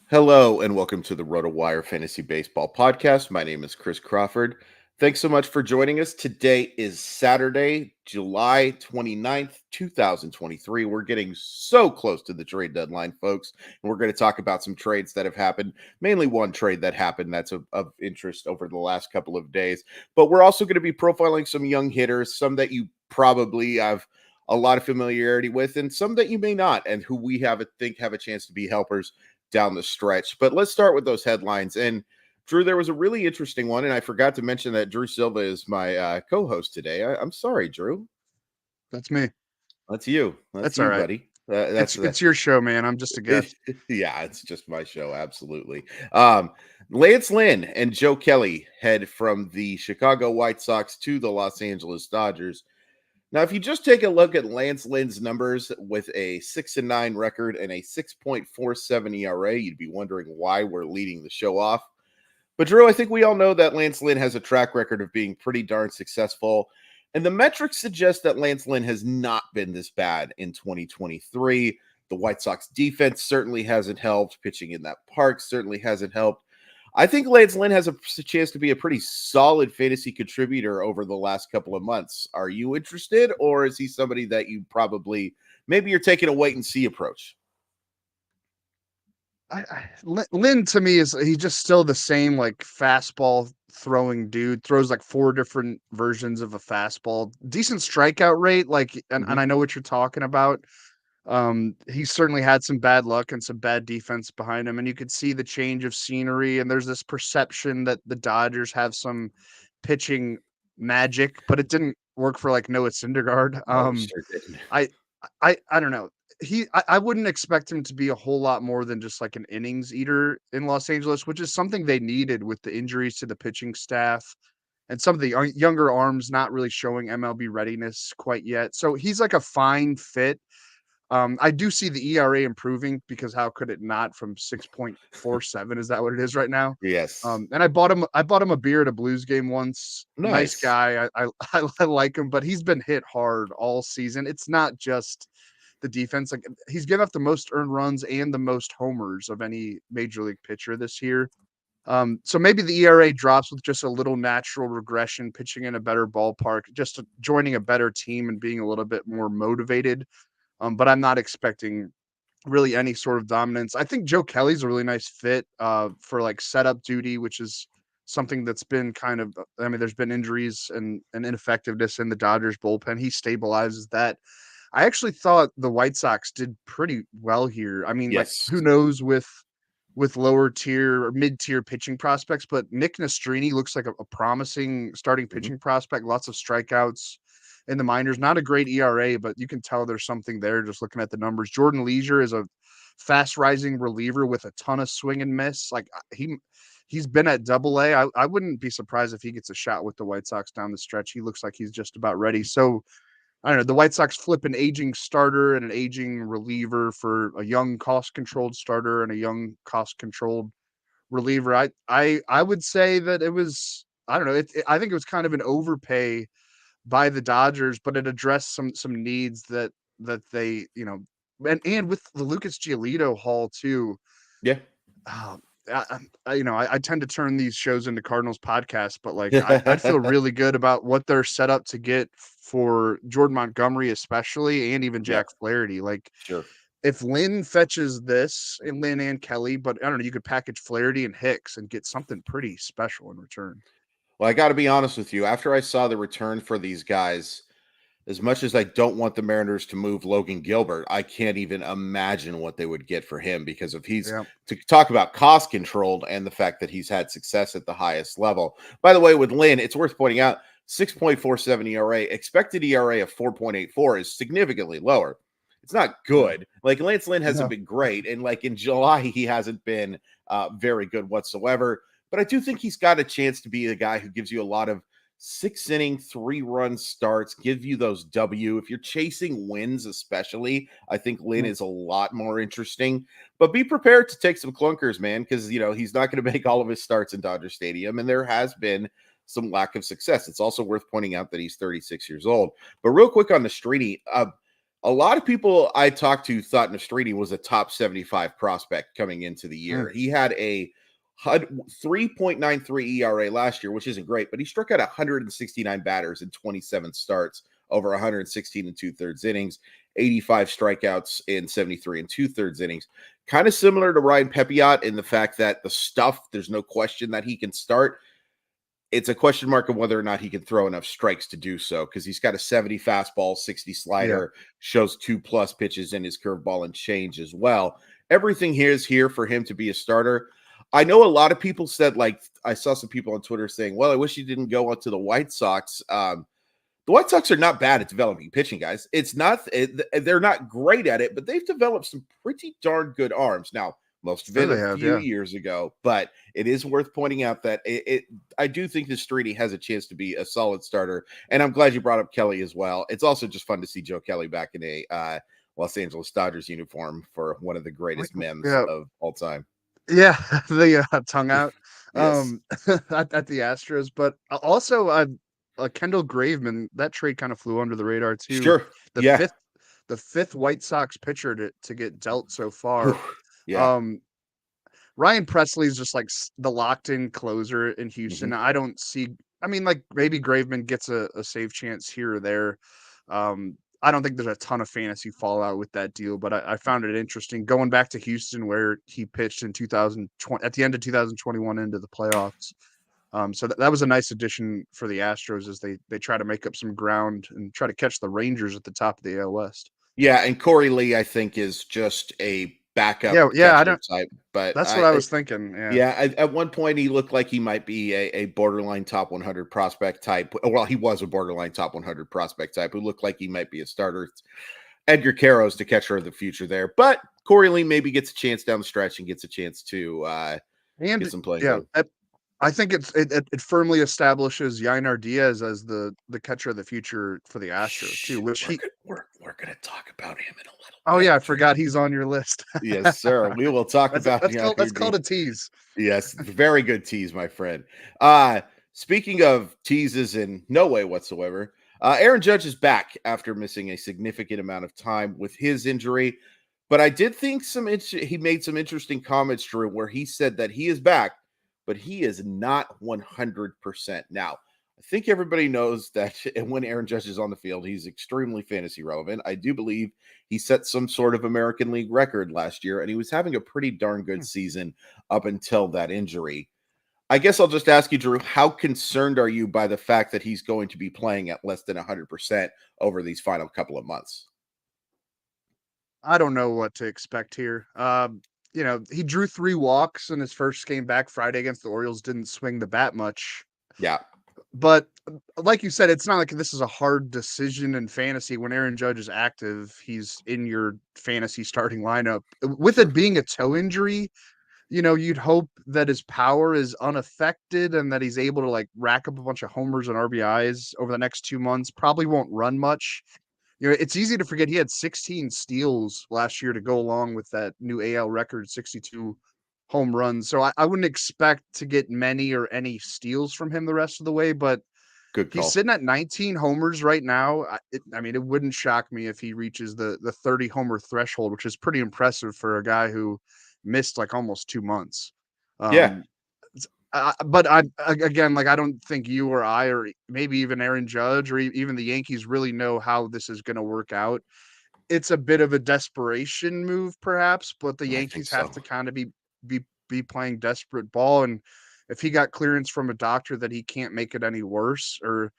Hello and welcome to the RotoWire Fantasy Baseball Podcast. My name is Chris Crawford. Thanks so much for joining us. Today is Saturday, July 29th, 2023. We're getting so close to the trade deadline, folks. And we're going to talk about some trades that have happened, mainly one trade that happened that's of interest over the last couple of days. But we're also going to be profiling some young hitters, some that you probably have a lot of familiarity with, and some that you may not, and who we think have a chance to be helpers down the stretch. But let's start with those headlines. And Drew, there was a really interesting one, and I forgot to mention that Drew Silva is my co-host today. I'm sorry, Drew. That's me. That's you. That's all You, right. buddy. It's your show, man. I'm just a guest. Yeah, it's just my show. Absolutely. Lance Lynn and Joe Kelly head from the Chicago White Sox to the Los Angeles Dodgers. Now, if you just take a look at Lance Lynn's numbers with a 6-9 record and a 6.47 ERA, you'd be wondering why we're leading the show off. But Drew, I think we all know that Lance Lynn has a track record of being pretty darn successful. And the metrics suggest that Lance Lynn has not been this bad in 2023. The White Sox defense certainly hasn't helped. Pitching in that park certainly hasn't helped. I think Lance Lynn has a chance to be a pretty solid fantasy contributor over the last couple of months. Are you interested, or is he somebody that you maybe you're taking a wait and see approach? Lynn to me he's just still the same like fastball throwing dude. Throws like 4 different versions of a fastball. Decent strikeout rate, and I know what you're talking about. He certainly had some bad luck and some bad defense behind him, and you could see the change of scenery. And there's this perception that the Dodgers have some pitching magic, but it didn't work for like Noah Syndergaard. Sure didn't. I don't know. I wouldn't expect him to be a whole lot more than just like an innings eater in Los Angeles, which is something they needed with the injuries to the pitching staff and some of the younger arms not really showing MLB readiness quite yet. So he's like a fine fit. I do see the ERA improving because how could it not from 6.47? Is that what it is right now? Yes. And I bought him a beer at a Blues game once. Nice Nice. guy. I like him, but he's been hit hard all season. It's not just the defense. Like he's given up the most earned runs and the most homers of any major league pitcher this year. So maybe the ERA drops with just a little natural regression, pitching in a better ballpark, just joining a better team and being a little bit more motivated. But I'm not expecting really any sort of dominance. I think Joe Kelly's a really nice fit for like setup duty, which is something that's been kind of, I mean, there's been injuries and ineffectiveness in the Dodgers bullpen. He stabilizes that. I actually thought the White Sox did pretty well here. I mean, like Yes. who knows with lower tier or mid tier pitching prospects, but Nick Nastrini looks like a promising starting pitching prospect. Lots of strikeouts in the minors, not a great ERA, but you can tell there's something there just looking at the numbers. Jordan Leisure is a fast rising reliever with a ton of swing and miss. Like he's been at AA. I wouldn't be surprised if he gets a shot with the White Sox down the stretch. He looks like he's just about ready. So I don't know. The White Sox flip an aging starter and an aging reliever for a young cost controlled starter and a young cost controlled reliever. I would say that it was, I don't know. I think it was kind of an overpay by the Dodgers, but it addressed some needs that they, and with the Lucas Giolito haul too. Yeah. Oh, I tend to turn these shows into Cardinals podcasts, but like I'd feel really good about what they're set up to get for Jordan Montgomery, especially, and even Yeah. Jack Flaherty. Like Sure. if Lynn fetches this and Lynn and Kelly, but I don't know, you could package Flaherty and Hicks and get something pretty special in return. Well, I got to be honest with you. After I saw the return for these guys, as much as I don't want the Mariners to move Logan Gilbert, I can't even imagine what they would get for him because if he's Yeah. to talk about cost controlled and the fact that he's had success at the highest level. By the way, with Lynn, it's worth pointing out 6.47 ERA, expected ERA of 4.84 is significantly lower. It's not good. Like Lance Lynn hasn't been great. And like in July, he hasn't been very good whatsoever. But I do think he's got a chance to be the guy who gives you a lot of 6-inning, 3-run starts, give you those W. If you're chasing wins, especially, I think Lynn is a lot more interesting. But be prepared to take some clunkers, man, because he's not going to make all of his starts in Dodger Stadium, and there has been some lack of success. It's also worth pointing out that he's 36 years old. But real quick on Nastrini, A lot of people I talked to thought Nastrini was a top 75 prospect coming into the year. He had a 3.93 ERA last year, which isn't great, but he struck out 169 batters in 27 starts over 116 and 2/3 innings, 85 strikeouts in 73 and 2/3 innings. Kind of similar to Ryan Pepiot in the fact that the stuff, there's no question that he can start. It's a question mark of whether or not he can throw enough strikes to do so, because he's got a 70 fastball, 60 slider, shows 2+ pitches in his curveball and change as well. Everything here is here for him to be a starter. I know a lot of people said, like, I saw some people on Twitter saying, well, I wish he didn't go out to the White Sox. The White Sox are not bad at developing pitching, guys. They're not great at it, but they've developed some pretty darn good arms. Now, most of it a few years ago, but it is worth pointing out that I do think Nastrini has a chance to be a solid starter, and I'm glad you brought up Kelly as well. It's also just fun to see Joe Kelly back in a Los Angeles Dodgers uniform for one of the greatest memes of all time. Yeah, the tongue out Yes. at the Astros, but also Kendall Graveman, that trade kind of flew under the radar too. Sure. The fifth White Sox pitcher to get dealt so far. Ryan Presley is just like the locked-in closer in Houston. I don't see. I mean, like maybe Graveman gets a save chance here or there. I don't think there's a ton of fantasy fallout with that deal, but I found it interesting going back to Houston where he pitched in 2020 at the end of 2021 into the playoffs. So that was a nice addition for the Astros as they try to make up some ground and try to catch the Rangers at the top of the AL West. Yeah, and Corey Lee, I think, is just a backup type. But that's what I was thinking. At one point he looked like he might be a borderline top 100 prospect type. Well, he was a borderline top 100 prospect type who looked like he might be a starter. Edgar Caro's the catcher of the future there, but Corey Lee maybe gets a chance down the stretch and gets a chance to get some play. Yeah, I think it firmly establishes Yainer Diaz as the catcher of the future for the Astros too, which we're going to talk about him in a little. Oh yeah, I forgot he's on your list. Yes, sir. We will talk about that's called a tease. Yes, very good tease, my friend. Speaking of teases in no way whatsoever, Aaron Judge is back after missing a significant amount of time with his injury. But I did think he made some interesting comments, Drew, where he said that he is back, but he is not 100%. Now, I think everybody knows that when Aaron Judge is on the field, he's extremely fantasy relevant. I do believe he set some sort of American League record last year, and he was having a pretty darn good season up until that injury. I guess I'll just ask you, Drew, how concerned are you by the fact that he's going to be playing at less than 100% over these final couple of months? I don't know what to expect here. He drew 3 walks in his first game back Friday against the Orioles, didn't swing the bat much. Yeah. But like you said, it's not like this is a hard decision in fantasy. When Aaron Judge is active, he's in your fantasy starting lineup. With it being a toe injury, you'd hope that his power is unaffected and that he's able to like rack up a bunch of homers and RBIs over the next 2 months. Probably won't run much. It's easy to forget he had 16 steals last year to go along with that new AL record, 62 home runs. So I wouldn't expect to get many or any steals from him the rest of the way, but good call. He's sitting at 19 homers right now. It wouldn't shock me if he reaches the 30 homer threshold, which is pretty impressive for a guy who missed like almost 2 months. But I don't think you or I, or maybe even Aaron Judge or even the Yankees really know how this is going to work out. It's a bit of a desperation move, perhaps, but the Yankees have to kind of be playing desperate ball. And if he got clearance from a doctor that he can't make it any worse, or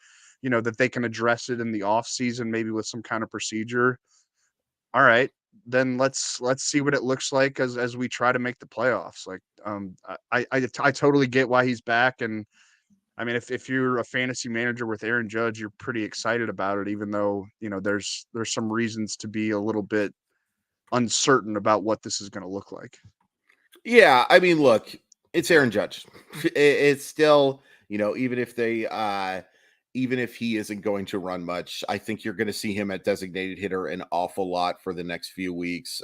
that they can address it in the off season, maybe with some kind of procedure, all right, then let's see what it looks like as we try to make the playoffs. Like, I totally get why he's back. And I mean, if you're a fantasy manager with Aaron Judge, you're pretty excited about it, even though, there's some reasons to be a little bit uncertain about what this is going to look like. Yeah. I mean, look, it's Aaron Judge. It's still, even if he isn't going to run much, I think you're going to see him at designated hitter an awful lot for the next few weeks.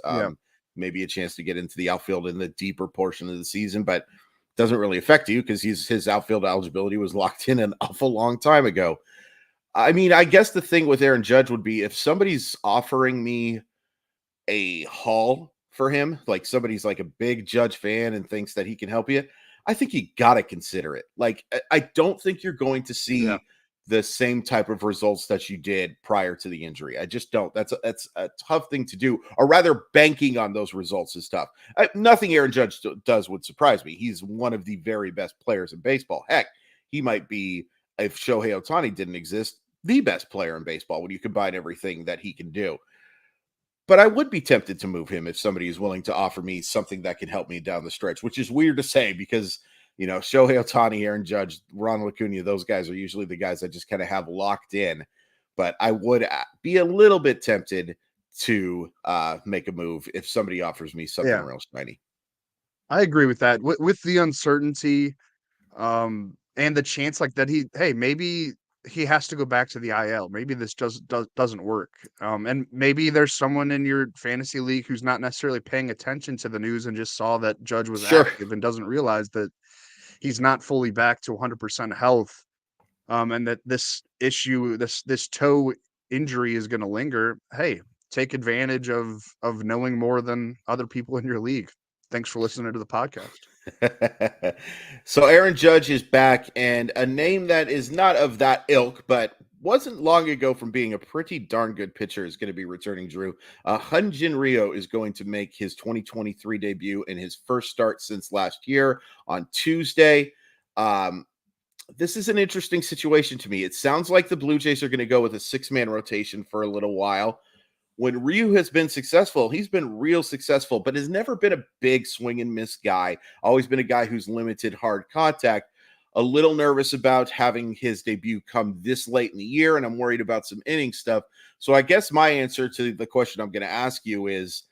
Maybe a chance to get into the outfield in the deeper portion of the season, but doesn't really affect you because his outfield eligibility was locked in an awful long time ago. I mean, I guess the thing with Aaron Judge would be if somebody's offering me a haul for him, like somebody's like a big Judge fan and thinks that he can help you, I think you got to consider it. Like, I don't think you're going to Yeah. see the same type of results that you did prior to the injury. I just don't. That's a tough thing to do, or rather, banking on those results is tough. Nothing Aaron Judge does would surprise me. He's one of the very best players in baseball. Heck, he might be, if Shohei Ohtani didn't exist, the best player in baseball when you combine everything that he can do. But I would be tempted to move him if somebody is willing to offer me something that can help me down the stretch, which is weird to say because, Shohei Ohtani, Aaron Judge, Ronald Acuna, those guys are usually the guys I just kind of have locked in. But I would be a little bit tempted to make a move if somebody offers me something real shiny. I agree with that. With the uncertainty, and the chance like that maybe he has to go back to the IL. Maybe this doesn't work. And maybe there's someone in your fantasy league who's not necessarily paying attention to the news and just saw that Judge was active and doesn't realize that he's not fully back to 100% health. And that this issue, this toe injury is going to linger. Hey, take advantage of knowing more than other people in your league. Thanks for listening to the podcast. So Aaron Judge is back, and a name that is not of that ilk, but wasn't long ago from being a pretty darn good pitcher is going to be returning, Drew. Hyun-Jin Ryu is going to make his 2023 debut in his first start since last year on Tuesday. This is an interesting situation to me. It sounds like the Blue Jays are going to go with a 6-man rotation for a little while. When Ryu has been successful, he's been real successful, but has never been a big swing and miss guy. Always been a guy who's limited hard contact. A little nervous about having his debut come this late in the year, and I'm worried about some inning stuff. So I guess my answer to the question I'm going to ask you is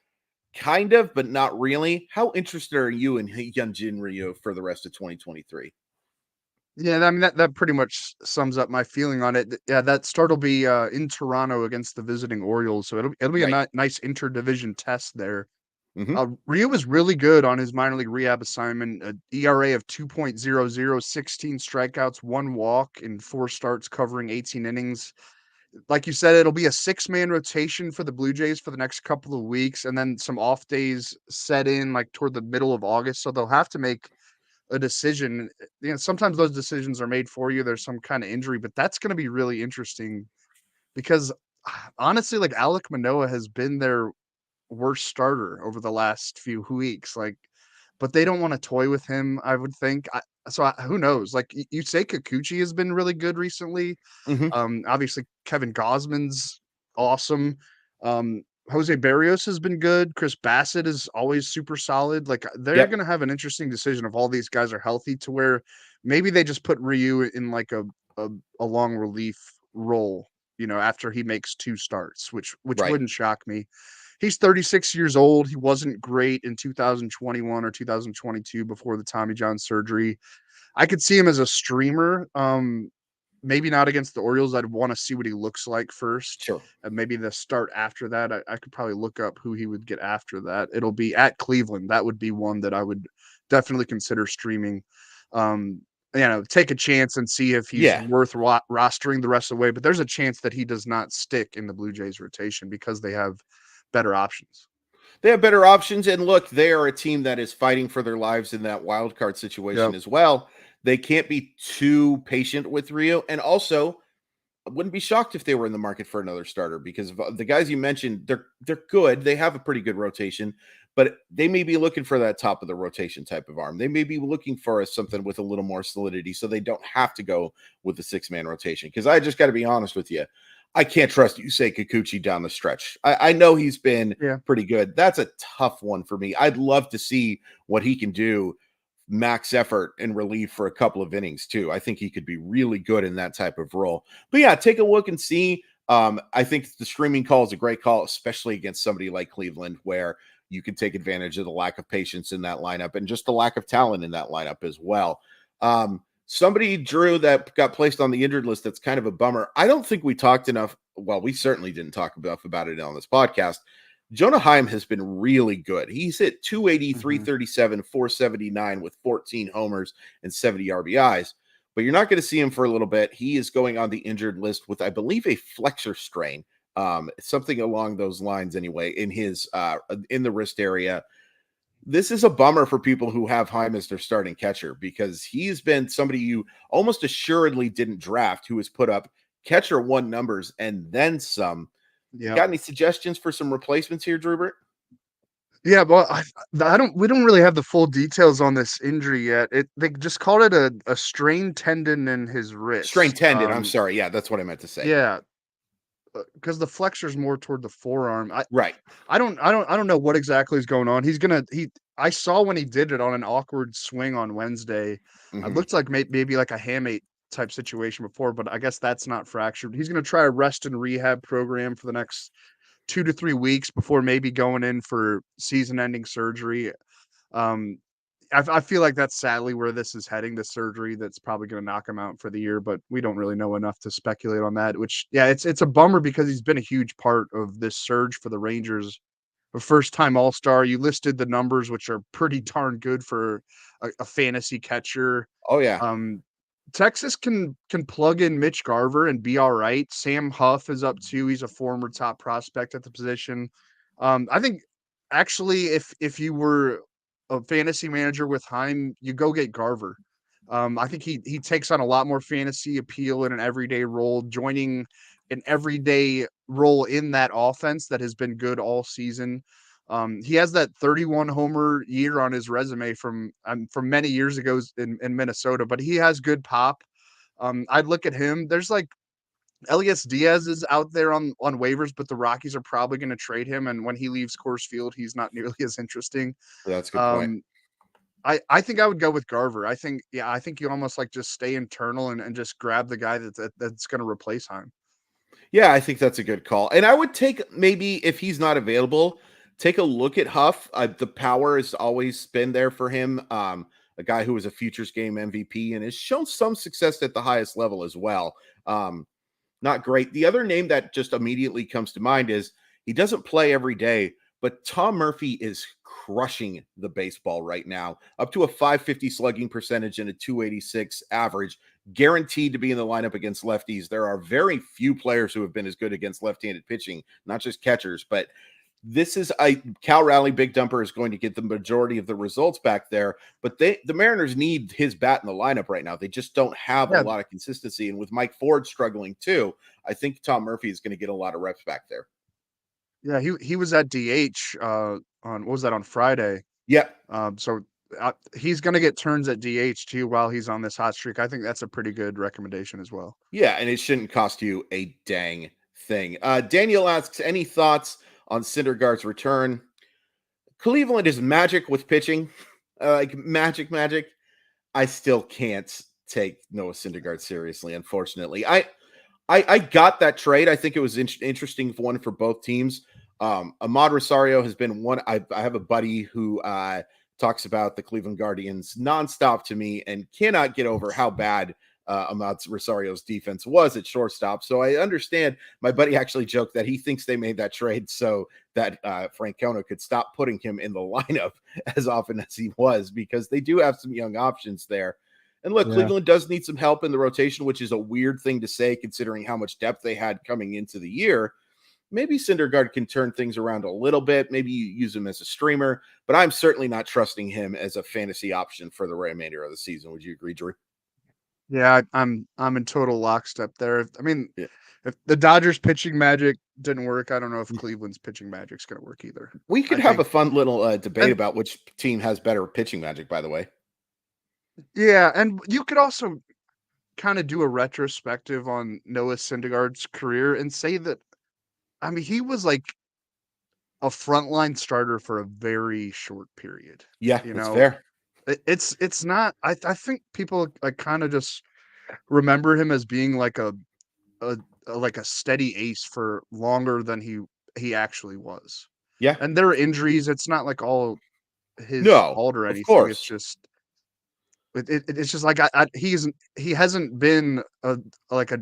kind of, but not really. How interested are you in Hyun-Jin Ryu for the rest of 2023? Yeah, I mean that pretty much sums up my feeling on it. Yeah, that start will be in Toronto against the visiting Orioles, so it'll be a nice interdivision test there. Mm-hmm. Ryu was really good on his minor league rehab assignment. An ERA of 2.00, 16 strikeouts, 1 walk in 4 starts covering 18 innings. Like you said, it'll be a 6-man rotation for the Blue Jays for the next couple of weeks, and then some off days set in like toward the middle of August. So they'll have to make a decision. Sometimes those decisions are made for you. There's some kind of injury, but that's going to be really interesting because honestly, like Alek Manoah has been their worst starter over the last few weeks. But they don't want to toy with him, I would think. Who knows? Like you say, Kikuchi has been really good recently. Mm-hmm. Obviously, Kevin Gausman's awesome. Jose Barrios has been good. Chris Bassett is always super solid. Like they're going to have an interesting decision if all these guys are healthy to where maybe they just put Ryu in like a long relief role, after he makes 2 starts, which wouldn't shock me. He's 36 years old. He wasn't great in 2021 or 2022 before the Tommy John surgery. I could see him as a streamer. Maybe not against the Orioles. I'd want to see what he looks like first. Sure. And maybe the start after that, I could probably look up who he would get after that. It'll be at Cleveland. That would be one that I would definitely consider streaming. Take a chance and see if he's worth rostering the rest of the way. But there's a chance that he does not stick in the Blue Jays rotation because they have better options. They have better options. And look, they are a team that is fighting for their lives in that wild card situation as well. They can't be too patient with Ryu. And also, I wouldn't be shocked if they were in the market for another starter because the guys you mentioned, they're good. They have a pretty good rotation, but they may be looking for that top of the rotation type of arm. They may be looking for something with a little more solidity so they don't have to go with the 6-man rotation. Because I just got to be honest with you. I can't trust Yusei Kikuchi down the stretch. I know he's been pretty good. That's a tough one for me. I'd love to see what he can do max effort and relief for a couple of innings too. I think he could be really good in that type of role. But yeah, take a look and see. I think the streaming call is a great call, especially against somebody like Cleveland, where you can take advantage of the lack of patience in that lineup and just the lack of talent in that lineup as well. Somebody, Drew, that got placed on the injured list that's kind of a bummer. I don't think we talked enough. Well, we certainly didn't talk enough about it on this podcast. Jonah Heim has been really good. He's hit 280, 337, 479 with 14 homers and 70 RBIs. but you're not going to see him for a little bit. He is going on the injured list with, I believe, a flexor strain, something along those lines anyway, in the wrist area. This is a bummer for people who have Heim as their starting catcher, because he's been somebody you almost assuredly didn't draft, who has put up catcher one numbers and then some. Yeah. Got any suggestions for some replacements here, Drewbert? Yeah, well, we don't really have the full details on this injury yet. They just called it a strained tendon in his wrist. Strained tendon. I'm sorry. Yeah, that's what I meant to say. Yeah, because the flexor's more toward the forearm. Right. I don't know what exactly is going on. I saw when he did it on an awkward swing on Wednesday. It looked like maybe like a hamate type situation before, but I guess that's not fractured. He's going to try a rest and rehab program for the next 2 to 3 weeks before maybe going in for season-ending surgery. I feel like that's sadly where this is heading, the surgery that's probably going to knock him out for the year, but we don't really know enough to speculate on that, which, yeah, it's a bummer because he's been a huge part of this surge for the Rangers. A first-time All-Star. You listed the numbers, which are pretty darn good for a fantasy catcher. Oh, yeah. Texas can plug in Mitch Garver and be all right. Sam Huff is up too. He's a former top prospect at the position. I think actually if you were a fantasy manager with Heim, you go get Garver. I think he takes on a lot more fantasy appeal in an everyday role, joining an everyday role in that offense that has been good all season. He has that 31 homer year on his resume from many years ago in Minnesota, but he has good pop. I'd look at him. There's like Elias Diaz is out there on waivers, but the Rockies are probably going to trade him. And when he leaves Coors Field, he's not nearly as interesting. That's a good point. I think I would go with Garver. I think you almost like just stay internal and just grab the guy that's going to replace Heim. Yeah, I think that's a good call. And I would take, maybe if he's not available, take a look at Huff. The power has always been there for him. A guy who was a Futures Game MVP and has shown some success at the highest level as well. Not great. The other name that just immediately comes to mind is, he doesn't play every day, but Tom Murphy is crushing the baseball right now, up to a 550 slugging percentage and a 286 average, guaranteed to be in the lineup against lefties. There are very few players who have been as good against left-handed pitching, not just catchers, but this is Cal Raleigh Big Dumper is going to get the majority of the results back there, but the Mariners need his bat in the lineup right now. They just don't have a lot of consistency. And with Mike Ford struggling too, I think Tom Murphy is going to get a lot of reps back there. Yeah, he was at DH on what was that, on Friday? Yeah. So he's going to get turns at DH too while he's on this hot streak. I think that's a pretty good recommendation as well. Yeah, and it shouldn't cost you a dang thing. Daniel asks, any thoughts on Syndergaard's return? Cleveland is magic with pitching, like magic. I still can't take Noah Syndergaard seriously, unfortunately. I got that trade. I think it was interesting one for both teams. Ahmad Rosario has been one. I have a buddy who talks about the Cleveland Guardians nonstop to me and cannot get over how bad Ahmad Rosario's defense was at shortstop. So I understand. My buddy actually joked that he thinks they made that trade so that Francona could stop putting him in the lineup as often as he was, because they do have some young options there. And look, Cleveland does need some help in the rotation, which is a weird thing to say considering how much depth they had coming into the year. Maybe Syndergaard can turn things around a little bit. Maybe you use him as a streamer, but I'm certainly not trusting him as a fantasy option for the remainder of the season. Would you agree, Drew? Yeah, I'm in total lockstep there. If the Dodgers pitching magic didn't work, I don't know if Cleveland's pitching magic's going to work either. We could have a fun little debate about which team has better pitching magic, by the way. Yeah, and you could also kind of do a retrospective on Noah Syndergaard's career and say that, I mean, he was like a frontline starter for a very short period. Yeah, that's fair. It's not. I think people like kind of just remember him as being like a steady ace for longer than he actually was. Yeah, and there are injuries. It's not like all his fault or anything. Of course. It's just it's just like he hasn't been a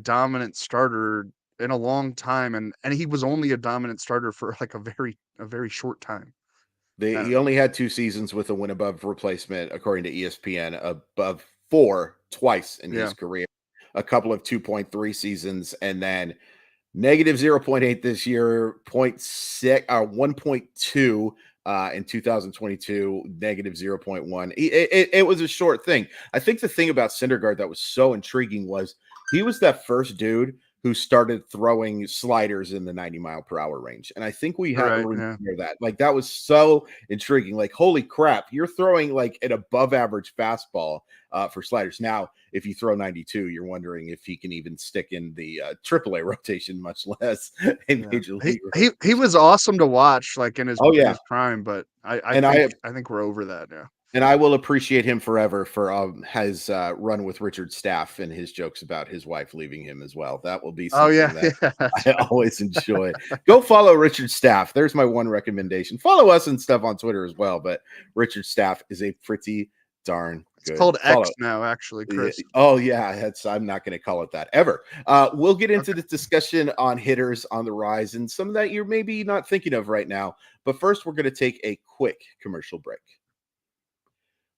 dominant starter in a long time, and he was only a dominant starter for like a very short time. He only had 2 seasons with a win above replacement, according to ESPN, above 4 twice in Yeah. his career, a couple of 2.3 seasons, and then negative 0.8 this year, 0.6 1.2 in 2022, negative 0.1. It was a short thing. I think the thing about Syndergaard that was so intriguing was he was that first dude who started throwing sliders in the 90-mile-per-hour range. And I think we have to remember that. Like, that was so intriguing. Like, holy crap, you're throwing like an above average fastball for sliders. Now, if you throw 92, you're wondering if he can even stick in the AAA rotation, much less in Major League. He was awesome to watch, like in his in his prime, but I think we're over that now. And I will appreciate him forever for his run with Richard Staff and his jokes about his wife leaving him as well. That will be something that I always enjoy. Go follow Richard Staff. There's my one recommendation. Follow us and stuff on Twitter as well. But Richard Staff is a pretty darn good. It's called X now, actually, Chris. Oh, yeah. I'm not going to call it that ever. We'll get into the discussion on hitters on the rise and some that you're maybe not thinking of right now. But first, we're going to take a quick commercial break.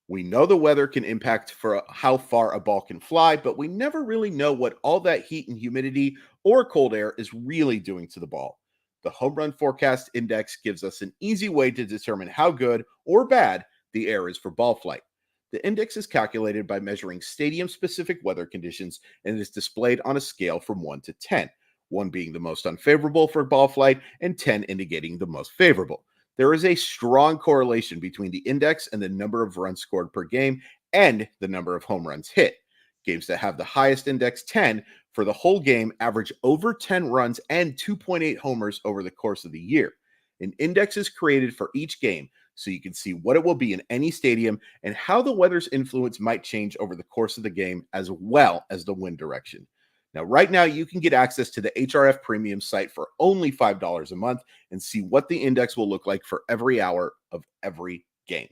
We know the weather can impact for how far a ball can fly, but we never really know what all that heat and humidity or cold air is really doing to the ball. The Home Run Forecast Index gives us an easy way to determine how good or bad the air is for ball flight. The index is calculated by measuring stadium-specific weather conditions and is displayed on a scale from 1 to 10, 1 being the most unfavorable for ball flight and 10 indicating the most favorable. There is a strong correlation between the index and the number of runs scored per game and the number of home runs hit. Games that have the highest index 10 for the whole game average over 10 runs and 2.8 homers over the course of the year. An index is created for each game so you can see what it will be in any stadium and how the weather's influence might change over the course of the game as well as the wind direction. Now, right now, you can get access to the HRF Premium site for only $5 a month and see what the index will look like for every hour of every game.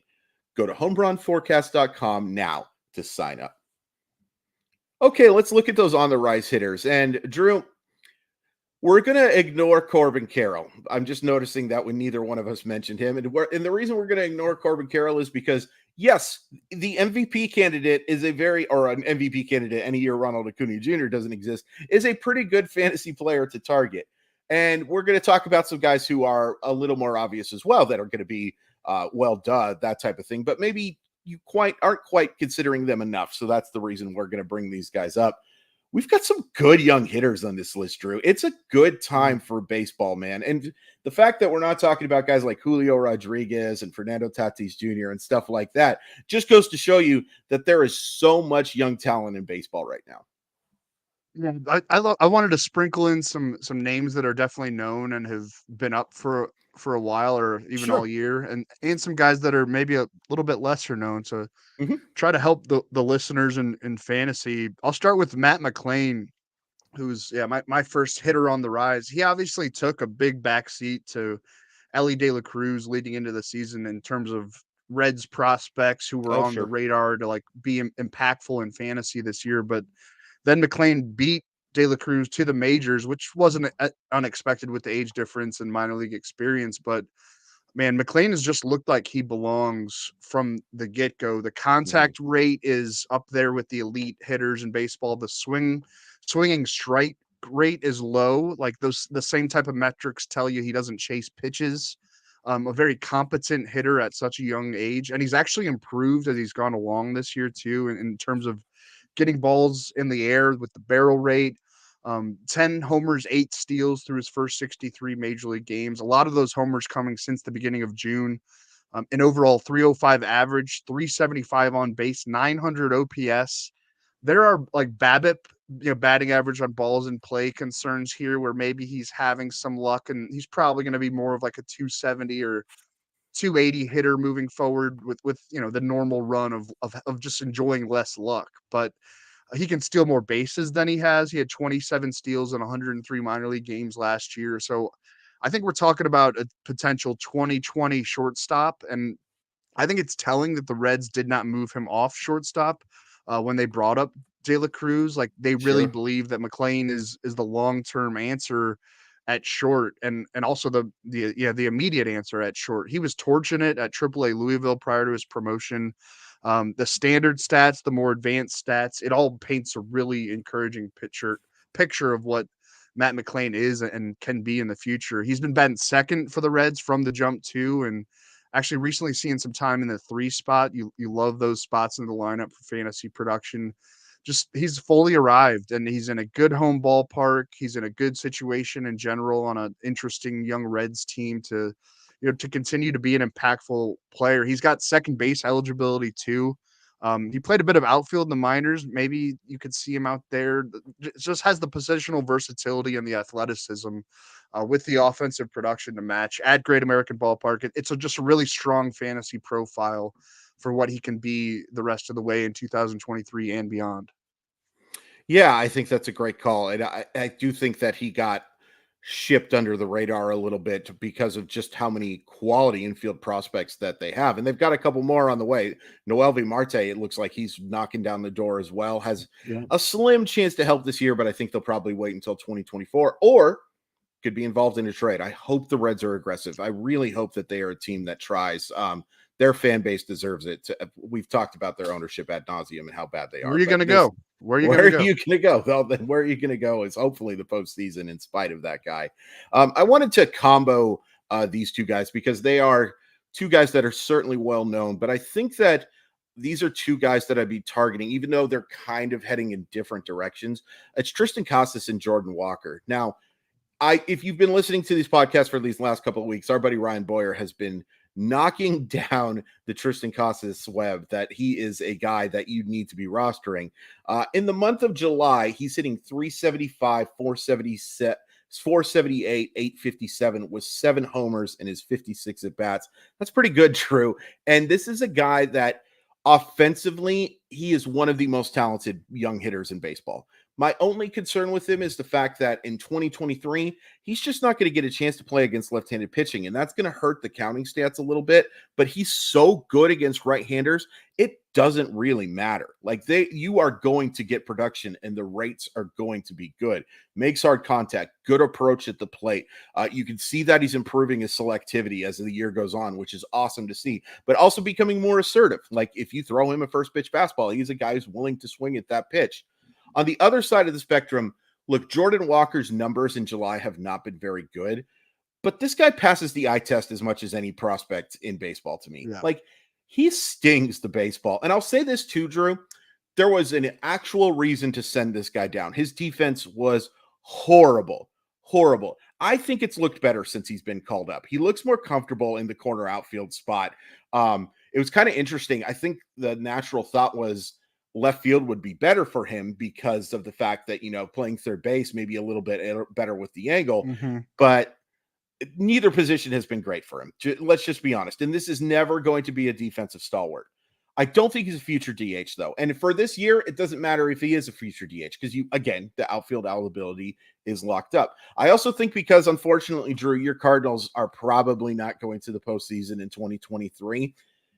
Go to homerunforecast.com now to sign up. Okay, let's look at those on-the-rise hitters. And, Drew, we're going to ignore Corbin Carroll. I'm just noticing that when neither one of us mentioned him. And the reason we're going to ignore Corbin Carroll is because, yes, the MVP candidate is an MVP candidate any year Ronald Acuna Jr. doesn't exist, is a pretty good fantasy player to target. And we're going to talk about some guys who are a little more obvious as well that are going to be, that type of thing. But maybe you aren't quite considering them enough. So that's the reason we're going to bring these guys up. We've got some good young hitters on this list, Drew. It's a good time for baseball, man. And the fact that we're not talking about guys like Julio Rodriguez and Fernando Tatis Jr. and stuff like that just goes to show you that there is so much young talent in baseball right now. Yeah, I wanted to sprinkle in some names that are definitely known and have been up for a while or even all year, and some guys that are maybe a little bit lesser known. So try to help the listeners in fantasy. I'll start with Matt McLain, who's my first hitter on the rise. He obviously took a big backseat to Ellie De La Cruz leading into the season in terms of Reds prospects who were on the radar to like be impactful in fantasy this year. But then McLain beat De La Cruz to the majors, which wasn't unexpected with the age difference and minor league experience. But man, McLain has just looked like he belongs from the get-go. The contact rate is up there with the elite hitters in baseball. The swinging strike rate is low. Like the same type of metrics tell you he doesn't chase pitches. A very competent hitter at such a young age. And he's actually improved as he's gone along this year too, in terms of getting balls in the air with the barrel rate. 10 homers, 8 steals through his first 63 major league games. A lot of those homers coming since the beginning of June. An overall 305 average, 375 on base, 900 OPS. There are like BABIP, batting average on balls in play concerns here where maybe he's having some luck and he's probably going to be more of like a 270 or 280 hitter moving forward with the normal run of just enjoying less luck. But he can steal more bases than he has. He had 27 steals in 103 minor league games last year. So I think we're talking about a potential 2020 shortstop. And I think it's telling that the Reds did not move him off shortstop when they brought up De La Cruz. Like they really believe that McLain is the long-term answer at short, and also the immediate answer at short. He was torching it at AAA Louisville prior to his promotion. The standard stats, the more advanced stats, it all paints a really encouraging picture of what Matt McLain is and can be in the future. He's been batting second for the Reds from the jump too, and actually recently seeing some time in the 3 spot. You love those spots in the lineup for fantasy production. Just he's fully arrived, and he's in a good home ballpark. He's in a good situation in general on an interesting young Reds team to continue to be an impactful player. He's got second base eligibility too. He played a bit of outfield in the minors. Maybe you could see him out there. Just has the positional versatility and the athleticism with the offensive production to match at Great American Ballpark. It's just a really strong fantasy profile for what he can be the rest of the way in 2023 and beyond. Yeah, I think that's a great call. And I do think that he got shipped under the radar a little bit because of just how many quality infield prospects that they have. And they've got a couple more on the way. Noelvi Marte, it looks like he's knocking down the door as well. Has a slim chance to help this year, but I think they'll probably wait until 2024 or could be involved in a trade. I hope the Reds are aggressive. I really hope that they are a team that tries. Their fan base deserves it. We've talked about their ownership ad nauseum and how bad they are. Where are you going to go? Where are you going to go? Well, then where are you going to go is hopefully the postseason in spite of that guy. I wanted to combo these two guys because they are two guys that are certainly well known, but I think that these are two guys that I'd be targeting, even though they're kind of heading in different directions. It's Triston Casas and Jordan Walker. Now, if you've been listening to these podcasts for these last couple of weeks, our buddy Ryan Boyer has been knocking down the Triston Casas web that he is a guy that you need to be rostering. In the month of July, he's hitting 375, 478, 857 with 7 homers in his 56 at bats. That's pretty good, Drew. And this is a guy that offensively, he is one of the most talented young hitters in baseball. My only concern with him is the fact that in 2023, he's just not going to get a chance to play against left-handed pitching, and that's going to hurt the counting stats a little bit, but he's so good against right-handers, it doesn't really matter. Like you are going to get production, and the rates are going to be good. Makes hard contact, good approach at the plate. You can see that he's improving his selectivity as the year goes on, which is awesome to see, but also becoming more assertive. Like if you throw him a first pitch fastball, he's a guy who's willing to swing at that pitch. On the other side of the spectrum, look, Jordan Walker's numbers in July have not been very good, but this guy passes the eye test as much as any prospect in baseball to me. Yeah. Like he stings the baseball. And I'll say this too, Drew, there was an actual reason to send this guy down. His defense was horrible. I think it's looked better since he's been called up. He looks more comfortable in the corner outfield spot. It was kind of interesting. I think the natural thought was left field would be better for him because of the fact that, playing third base, maybe a little bit better with the angle, but neither position has been great for him. Let's just be honest. And this is never going to be a defensive stalwart. I don't think he's a future DH though. And for this year, it doesn't matter if he is a future DH because the outfield eligibility is locked up. I also think because unfortunately, Drew, your Cardinals are probably not going to the postseason in 2023.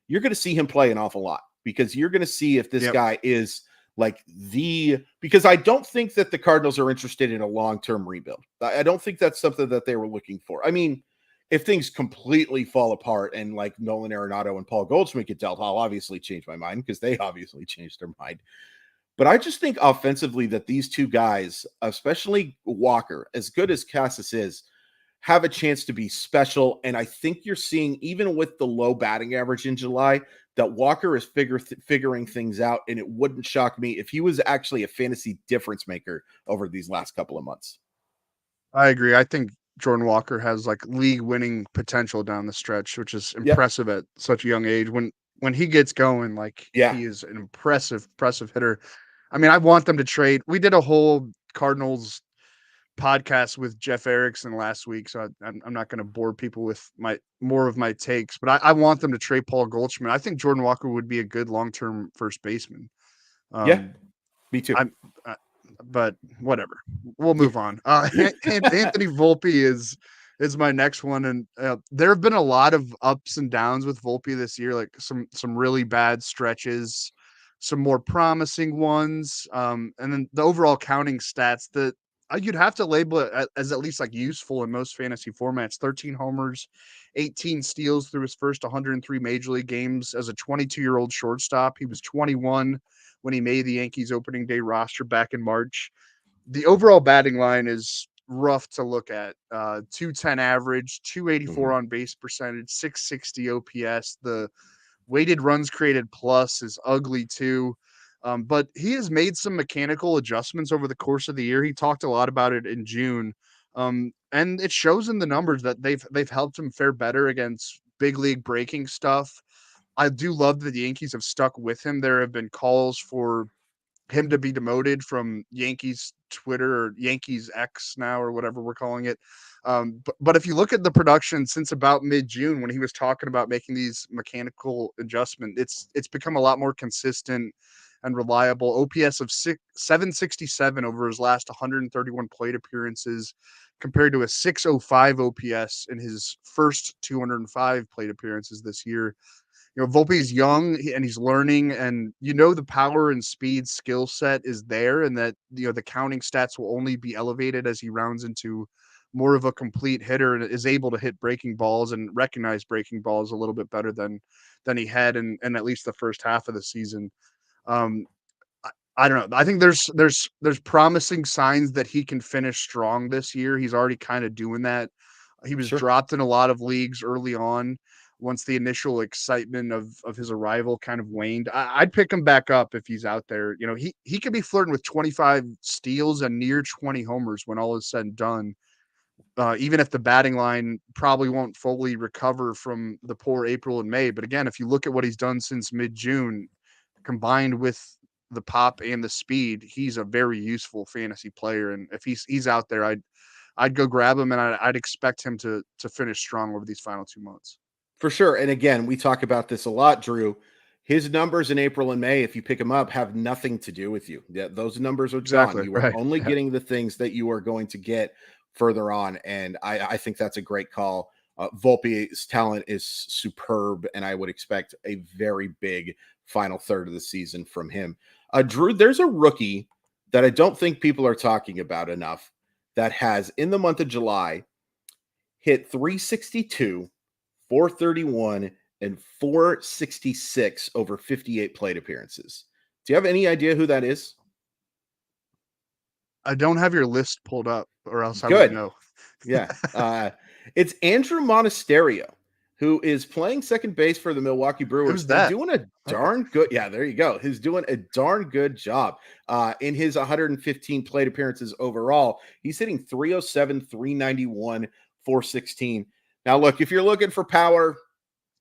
You're going to see him play an awful lot. Because you're going to see if this guy is because I don't think that the Cardinals are interested in a long-term rebuild. I don't think that's something that they were looking for. I mean, if things completely fall apart and like Nolan Arenado and Paul Goldschmidt get dealt, I'll obviously change my mind because they obviously changed their mind. But I just think offensively that these two guys, especially Walker, as good as Casas is, have a chance to be special. And I think you're seeing, even with the low batting average in July, that Walker is figuring things out. And it wouldn't shock me if he was actually a fantasy difference maker over these last couple of months. I agree. I think Jordan Walker has like league winning potential down the stretch, which is impressive at such a young age. When he gets going, he is an impressive hitter. I mean, I want them to trade. We did a whole Cardinals podcast with Jeff Erickson last week, so I'm not going to bore people with more of my takes, but I want them to trade Paul Goldschmidt. I think Jordan Walker would be a good long-term first baseman. Me too. But whatever, we'll move on. Anthony Volpe is my next one, and there have been a lot of ups and downs with Volpe this year, like some really bad stretches, some more promising ones, and then the overall counting stats that you'd have to label it as at least like useful in most fantasy formats. 13 homers, 18 steals through his first 103 major league games as a 22-year-old shortstop. He was 21 when he made the Yankees opening day roster back in March. The overall batting line is rough to look at. 210 average, 284 Mhm. on base percentage, 660 OPS. The weighted runs created plus is ugly too. But he has made some mechanical adjustments over the course of the year. He talked a lot about it in June. And it shows in the numbers that they've helped him fare better against big league breaking stuff. I do love that the Yankees have stuck with him. There have been calls for him to be demoted from Yankees Twitter or Yankees X now or whatever we're calling it. But if you look at the production since about mid-June when he was talking about making these mechanical adjustments, it's become a lot more consistent and reliable. OPS of 767 over his last 131 plate appearances compared to a 605 OPS in his first 205 plate appearances this year. Volpe's young and he's learning, and the power and speed skill set is there, and that the counting stats will only be elevated as he rounds into more of a complete hitter and is able to hit breaking balls and recognize breaking balls a little bit better than he had in at least the first half of the season. Um, I don't know. I think there's promising signs that he can finish strong this year. He's already kind of doing that. He was Sure. dropped in a lot of leagues early on once the initial excitement of his arrival kind of waned. I'd pick him back up if he's out there. He could be flirting with 25 steals and near 20 homers when all is said and done. Even if the batting line probably won't fully recover from the poor April and May. But again, if you look at what he's done since mid-June, combined with the pop and the speed, he's a very useful fantasy player. And if he's out there, I'd go grab him, and I'd expect him to finish strong over these final 2 months. For sure. And again, we talk about this a lot, Drew. His numbers in April and May, if you pick him up, have nothing to do with you. Yeah, those numbers are gone. Exactly, You are right. only getting the things that you are going to get further on. And I think that's a great call. Volpe's talent is superb, and I would expect a very big final third of the season from him. Drew, there's a rookie that I don't think people are talking about enough that has, in the month of July, hit 362, 431, and 466 over 58 plate appearances. Do you have any idea who that is? I don't have your list pulled up, or else I would Good. know. Yeah. It's Andrew Monasterio, who is playing second base for the Milwaukee Brewers Who's and that? doing a Okay. darn good. Yeah, there you go. He's doing a darn good job. In his 115 plate appearances overall, he's hitting 307, 391, 416. Now, look, if you're looking for power,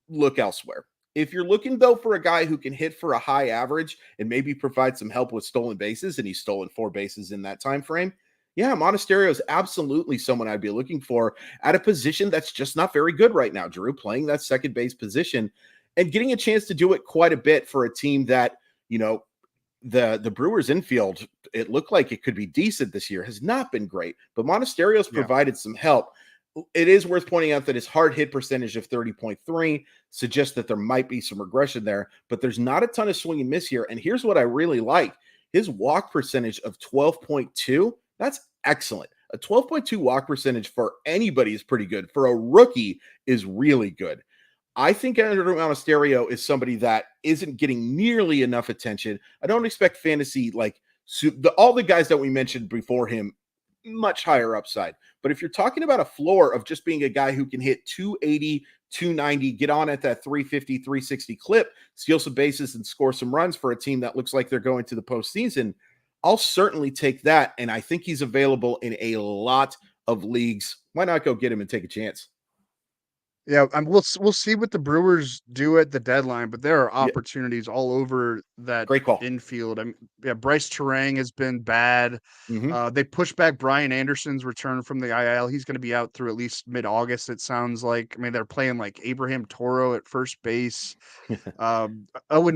look elsewhere. If you're looking, though, for a guy who can hit for a high average and maybe provide some help with stolen bases, and he's stolen 4 bases in that time frame, yeah, Monasterio is absolutely someone I'd be looking for at a position that's just not very good right now, Drew, playing that second base position and getting a chance to do it quite a bit for a team that, the Brewers infield, it looked like it could be decent this year, has not been great, but Monasterio's Yeah. provided some help. It is worth pointing out that his hard hit percentage of 30.3 suggests that there might be some regression there, but there's not a ton of swing and miss here. And here's what I really like. His walk percentage of 12.2, that's excellent. A 12.2 walk percentage for anybody is pretty good. For a rookie is really good. I think Andrew Monasterio is somebody that isn't getting nearly enough attention. I don't expect fantasy all the guys that we mentioned before him, much higher upside. But if you're talking about a floor of just being a guy who can hit 280, 290, get on at that 350, 360 clip, steal some bases and score some runs for a team that looks like they're going to the postseason, I'll certainly take that. And I think he's available in a lot of leagues. Why not go get him and take a chance? Yeah, and we'll see what the Brewers do at the deadline, but there are Yeah, opportunities all over that great call. infield. Yeah, Bryce Terang has been bad. Mm-hmm. They pushed back Brian Anderson's return from the IL. He's going to be out through at least mid-August, it sounds like. I mean, they're playing like Abraham Toro at first base. Owen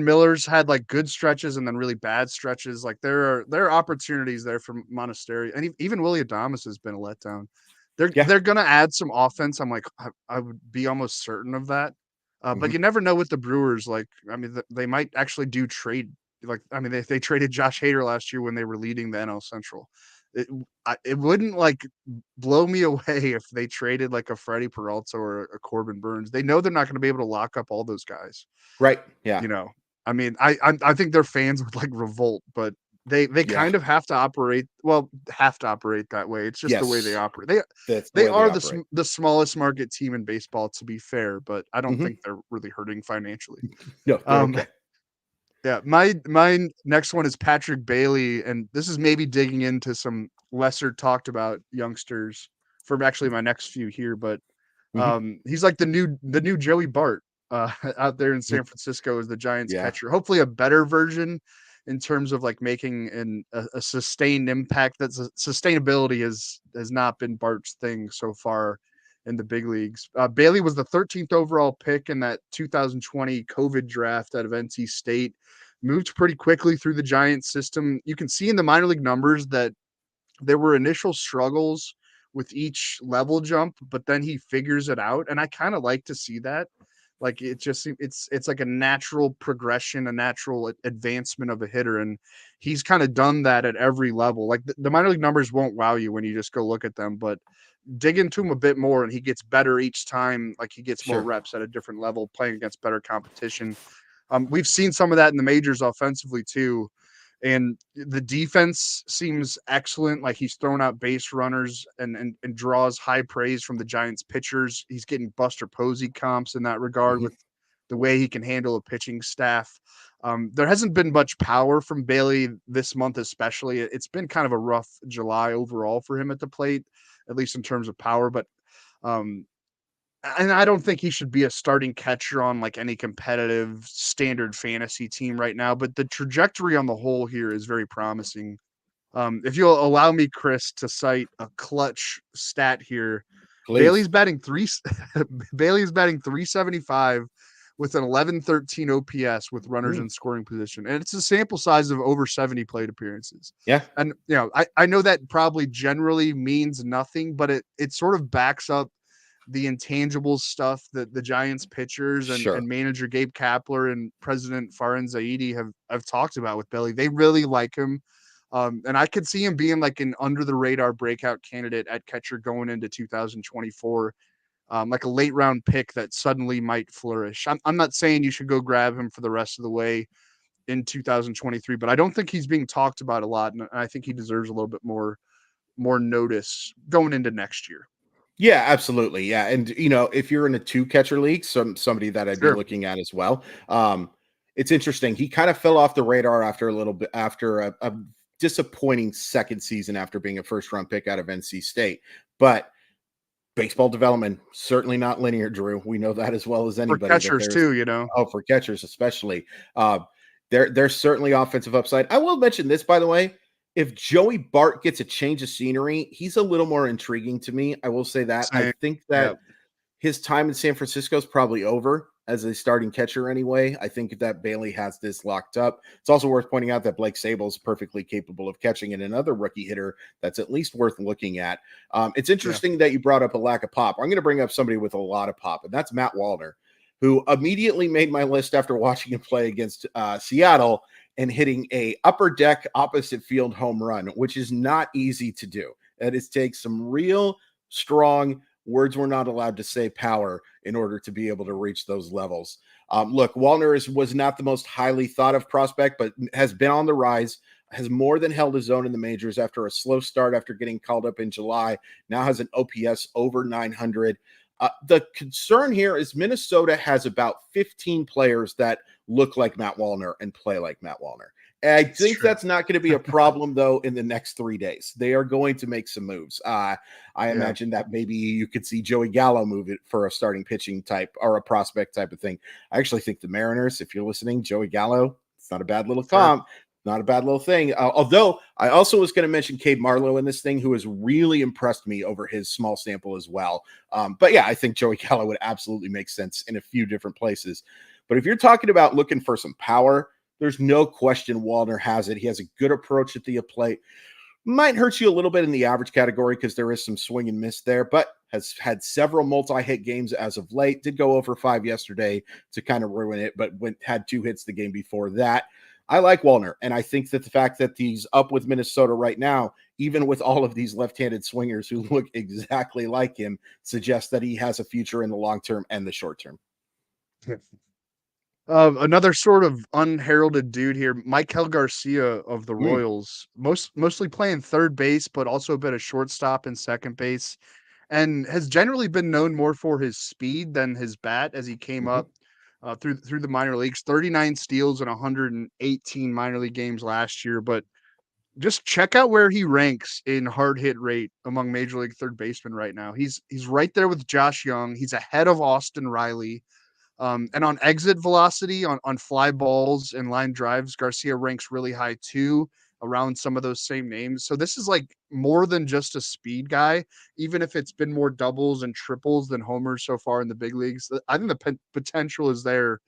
Miller's had like good stretches and then really bad stretches. Like there are opportunities there for Monasterio, and even Willie Adames has been a letdown. Yeah. They're gonna add some offense. I'm like, I would be almost certain of that. But Mm-hmm. you never know with the Brewers. Like, I mean, they might actually do trade. Like, I mean, they traded Josh Hader last year when they were leading the NL Central. it wouldn't like blow me away if they traded like a Freddie Peralta or a Corbin Burns. They know they're not going to be able to lock up all those guys. Right. Yeah. You know, I mean, I think their fans would like revolt, but they Yeah. kind of have to operate that way. It's just the way they Yes. operate. That's the They way they are operate. the smallest market team in baseball, to be fair, but I don't Mhm. think they're really hurting financially. No, they're okay. Yeah, my next one is Patrick Bailey, and this is maybe digging into some lesser talked about youngsters for actually my next few here, but Mhm. he's like the new Joey Bart out there in Mhm. San Francisco as the Giants Yeah. catcher. Hopefully a better version in terms of like making a sustained impact. Sustainability has not been Bart's thing so far in the big leagues. Bailey was the 13th overall pick in that 2020 COVID draft out of NC State. Moved pretty quickly through the Giants system. You can see in the minor league numbers that there were initial struggles with each level jump, but then he figures it out. And I kind of like to see that. Like it's like a natural progression, a natural advancement of a hitter. And he's kind of done that at every level. Like the minor league numbers won't wow you when you just go look at them, but dig into him a bit more and he gets better each time. Like he gets more Sure. reps at a different level, playing against better competition. We've seen some of that in the majors offensively too. And the defense seems excellent. Like he's thrown out base runners and draws high praise from the Giants pitchers. He's getting Buster Posey comps in that regard Mhm. with the way he can handle a pitching staff. There hasn't been much power from Bailey this month, especially. It's been kind of a rough July overall for him at the plate, at least in terms of power. But um, and I don't think he should be a starting catcher on like any competitive standard fantasy team right now, but the trajectory on the whole here is very promising. If you'll allow me, Chris, to cite a clutch stat here, Please. Bailey's batting three. Bailey's batting 375 with an 1113 OPS with runners Mm. in scoring position, and it's a sample size of over 70 plate appearances. Yeah. And I know that probably generally means nothing, but it sort of backs up the intangible stuff that the Giants pitchers Sure. and manager Gabe Kapler and president Faran Zaidi have talked about with Bailey. They really like him. And I could see him being like an under the radar breakout candidate at catcher going into 2024, like a late round pick that suddenly might flourish. I'm not saying you should go grab him for the rest of the way in 2023, but I don't think he's being talked about a lot. And I think he deserves a little bit more notice going into next year. Yeah, absolutely. Yeah. And if you're in a two catcher league, somebody that I'd be Sure. looking at as well. It's interesting. He kind of fell off the radar after a little bit after a disappointing second season after being a first round pick out of NC State. But baseball development certainly not linear, Drew. We know that as well as For anybody that catchers there's too. for catchers especially. There's certainly offensive upside. I will mention this, by the way. If Joey Bart gets a change of scenery, he's a little more intriguing to me. I will say that. I Same. think Yeah. that his time in San Francisco is probably over as a starting catcher anyway. I think that Bailey has this locked up. It's also worth pointing out that Blake Sable is perfectly capable of catching, and another rookie hitter that's at least worth looking at. It's interesting that you brought up a lack of pop. I'm going to bring up somebody with a lot of pop, and that's Matt Wallner, who immediately made my list after watching him play against Seattle and hitting a upper deck opposite field home run, which is not easy to do. It takes some real strong words we're not allowed to say power in order to be able to reach those levels. Look, Wallner was not the most highly thought of prospect, but has been on the rise, has more than held his own in the majors after a slow start after getting called up in July, now has an OPS over 900. The concern here is Minnesota has about 15 players that look like Matt Wallner and play like Matt Wallner. And I think that's not going to be a problem, though, in the next 3 days. They are going to make some moves. I imagine that maybe you could see Joey Gallo move it for a starting pitching type or a prospect type of thing. I actually think the Mariners, if you're listening, Joey Gallo, it's not a bad little comp. Not a bad little thing. Although I also was going to mention Cade Marlowe in this thing, who has really impressed me over his small sample as well. But yeah, I think Joey Gallo would absolutely make sense in a few different places. But if you're talking about looking for some power, there's no question Wallner has it. He has a good approach at the plate. Might hurt you a little bit in the average category because there is some swing and miss there, but has had several multi-hit games as of late. Did go over 5 yesterday to kind of ruin it, but had 2 hits the game before that. I like Wallner, and I think that the fact that he's up with Minnesota right now even with all of these left-handed swingers who look exactly like him, suggests that he has a future in the long term and the short term. Another sort of unheralded dude here, Maikel Garcia of the Royals, mostly playing third base, but also a bit of shortstop and second base, and has generally been known more for his speed than his bat as he came up through the minor leagues. 39 steals in 118 minor league games last year, but just check out where he ranks in hard hit rate among major league third basemen right now. He's right there with Josh Young. He's ahead of Austin Riley. And on exit velocity, on fly balls and line drives, Garcia ranks really high too, around some of those same names. So this is like more than just a speed guy, even if it's been more doubles and triples than homers so far in the big leagues. I think the potential is there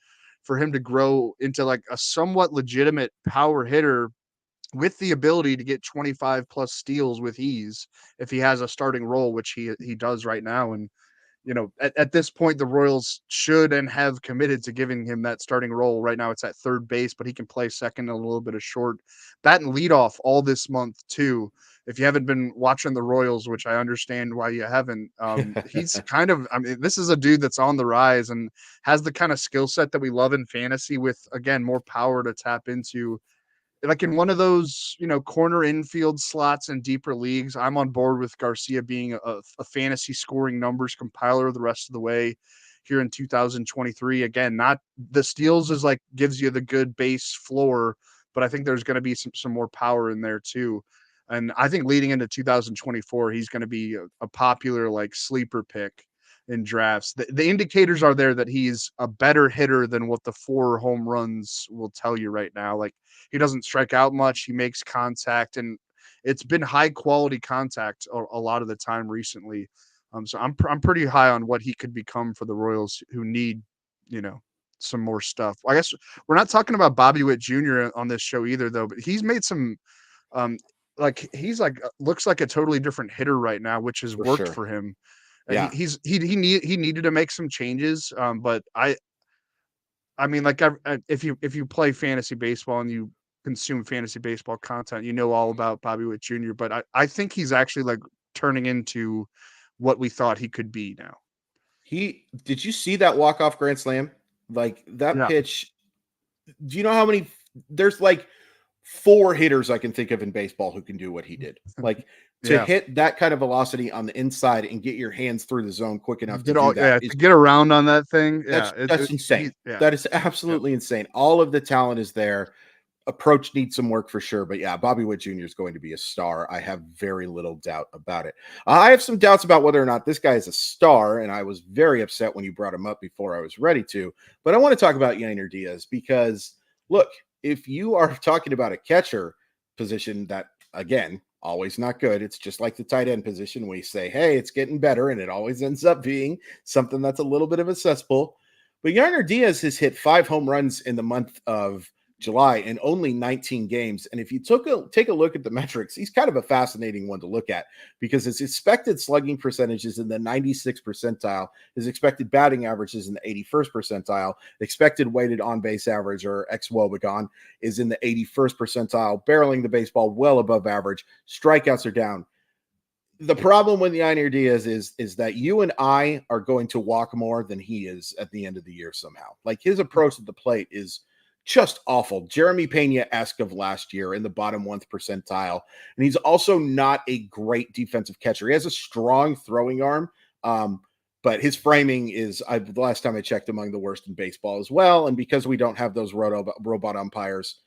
for him to grow into like a somewhat legitimate power hitter with the ability to get 25 plus steals with ease if he has a starting role, which he does right now. And at this point, the Royals should and have committed to giving him that starting role. Right now, it's at third base, but he can play second and a little bit of short. Bat and leadoff all this month, too. If you haven't been watching the Royals, which I understand why you haven't, he's kind of, this is a dude that's on the rise and has the kind of skill set that we love in fantasy with, again, more power to tap into. Like in one of those, corner infield slots in deeper leagues, I'm on board with Garcia being a fantasy scoring numbers compiler the rest of the way here in 2023. Again, not the steals is like gives you the good base floor, but I think there's going to be some more power in there too. And I think leading into 2024, he's going to be a popular like sleeper pick in drafts. The indicators are there that he's a better hitter than what the 4 home runs will tell you right now. Like he doesn't strike out much. He makes contact, and it's been high quality contact a lot of the time recently. So I'm pretty high on what he could become for the Royals, who need, some more stuff. I guess we're not talking about Bobby Witt Jr. on this show either, though. But he's made some, like he's like looks like a totally different hitter right now, which has worked for him. Yeah. He needed to make some changes, but I mean, like, if you play fantasy baseball and you consume fantasy baseball content, you know all about Bobby Witt Jr. But I think he's actually like turning into what we thought he could be now. Did you see that walk-off grand slam? Like that pitch? Do you know how many? There's like 4 hitters I can think of in baseball who can do what he did. Like to hit that kind of velocity on the inside and get your hands through the zone quick enough to do that. To get around on that thing. That's insane. That is absolutely insane. All of the talent is there. Approach needs some work for sure. But yeah, Bobby Witt Jr. is going to be a star. I have very little doubt about it. I have some doubts about whether or not this guy is a star, and I was very upset when you brought him up before I was ready to. But I want to talk about Yainer Diaz because, look, if you are talking about a catcher position that, again, always not good. It's just like the tight end position. We say, hey, it's getting better, and it always ends up being something that's a little bit of a cesspool. But Yainer Diaz has hit 5 home runs in the month of July in only 19 games. And if you take a look at the metrics, he's kind of a fascinating one to look at because his expected slugging percentage is in the 96th percentile. His expected batting average is in the 81st percentile. Expected weighted on-base average, or xWOBA, is in the 81st percentile, barreling the baseball well above average. Strikeouts are down. The problem with Yainer Diaz is that you and I are going to walk more than he is at the end of the year somehow. Like his approach at the plate is just awful. Jeremy Pena-esque of last year in the bottom 1th percentile. And he's also not a great defensive catcher. He has a strong throwing arm, but his framing is, the last time I checked, among the worst in baseball as well. And because we don't have those robot umpires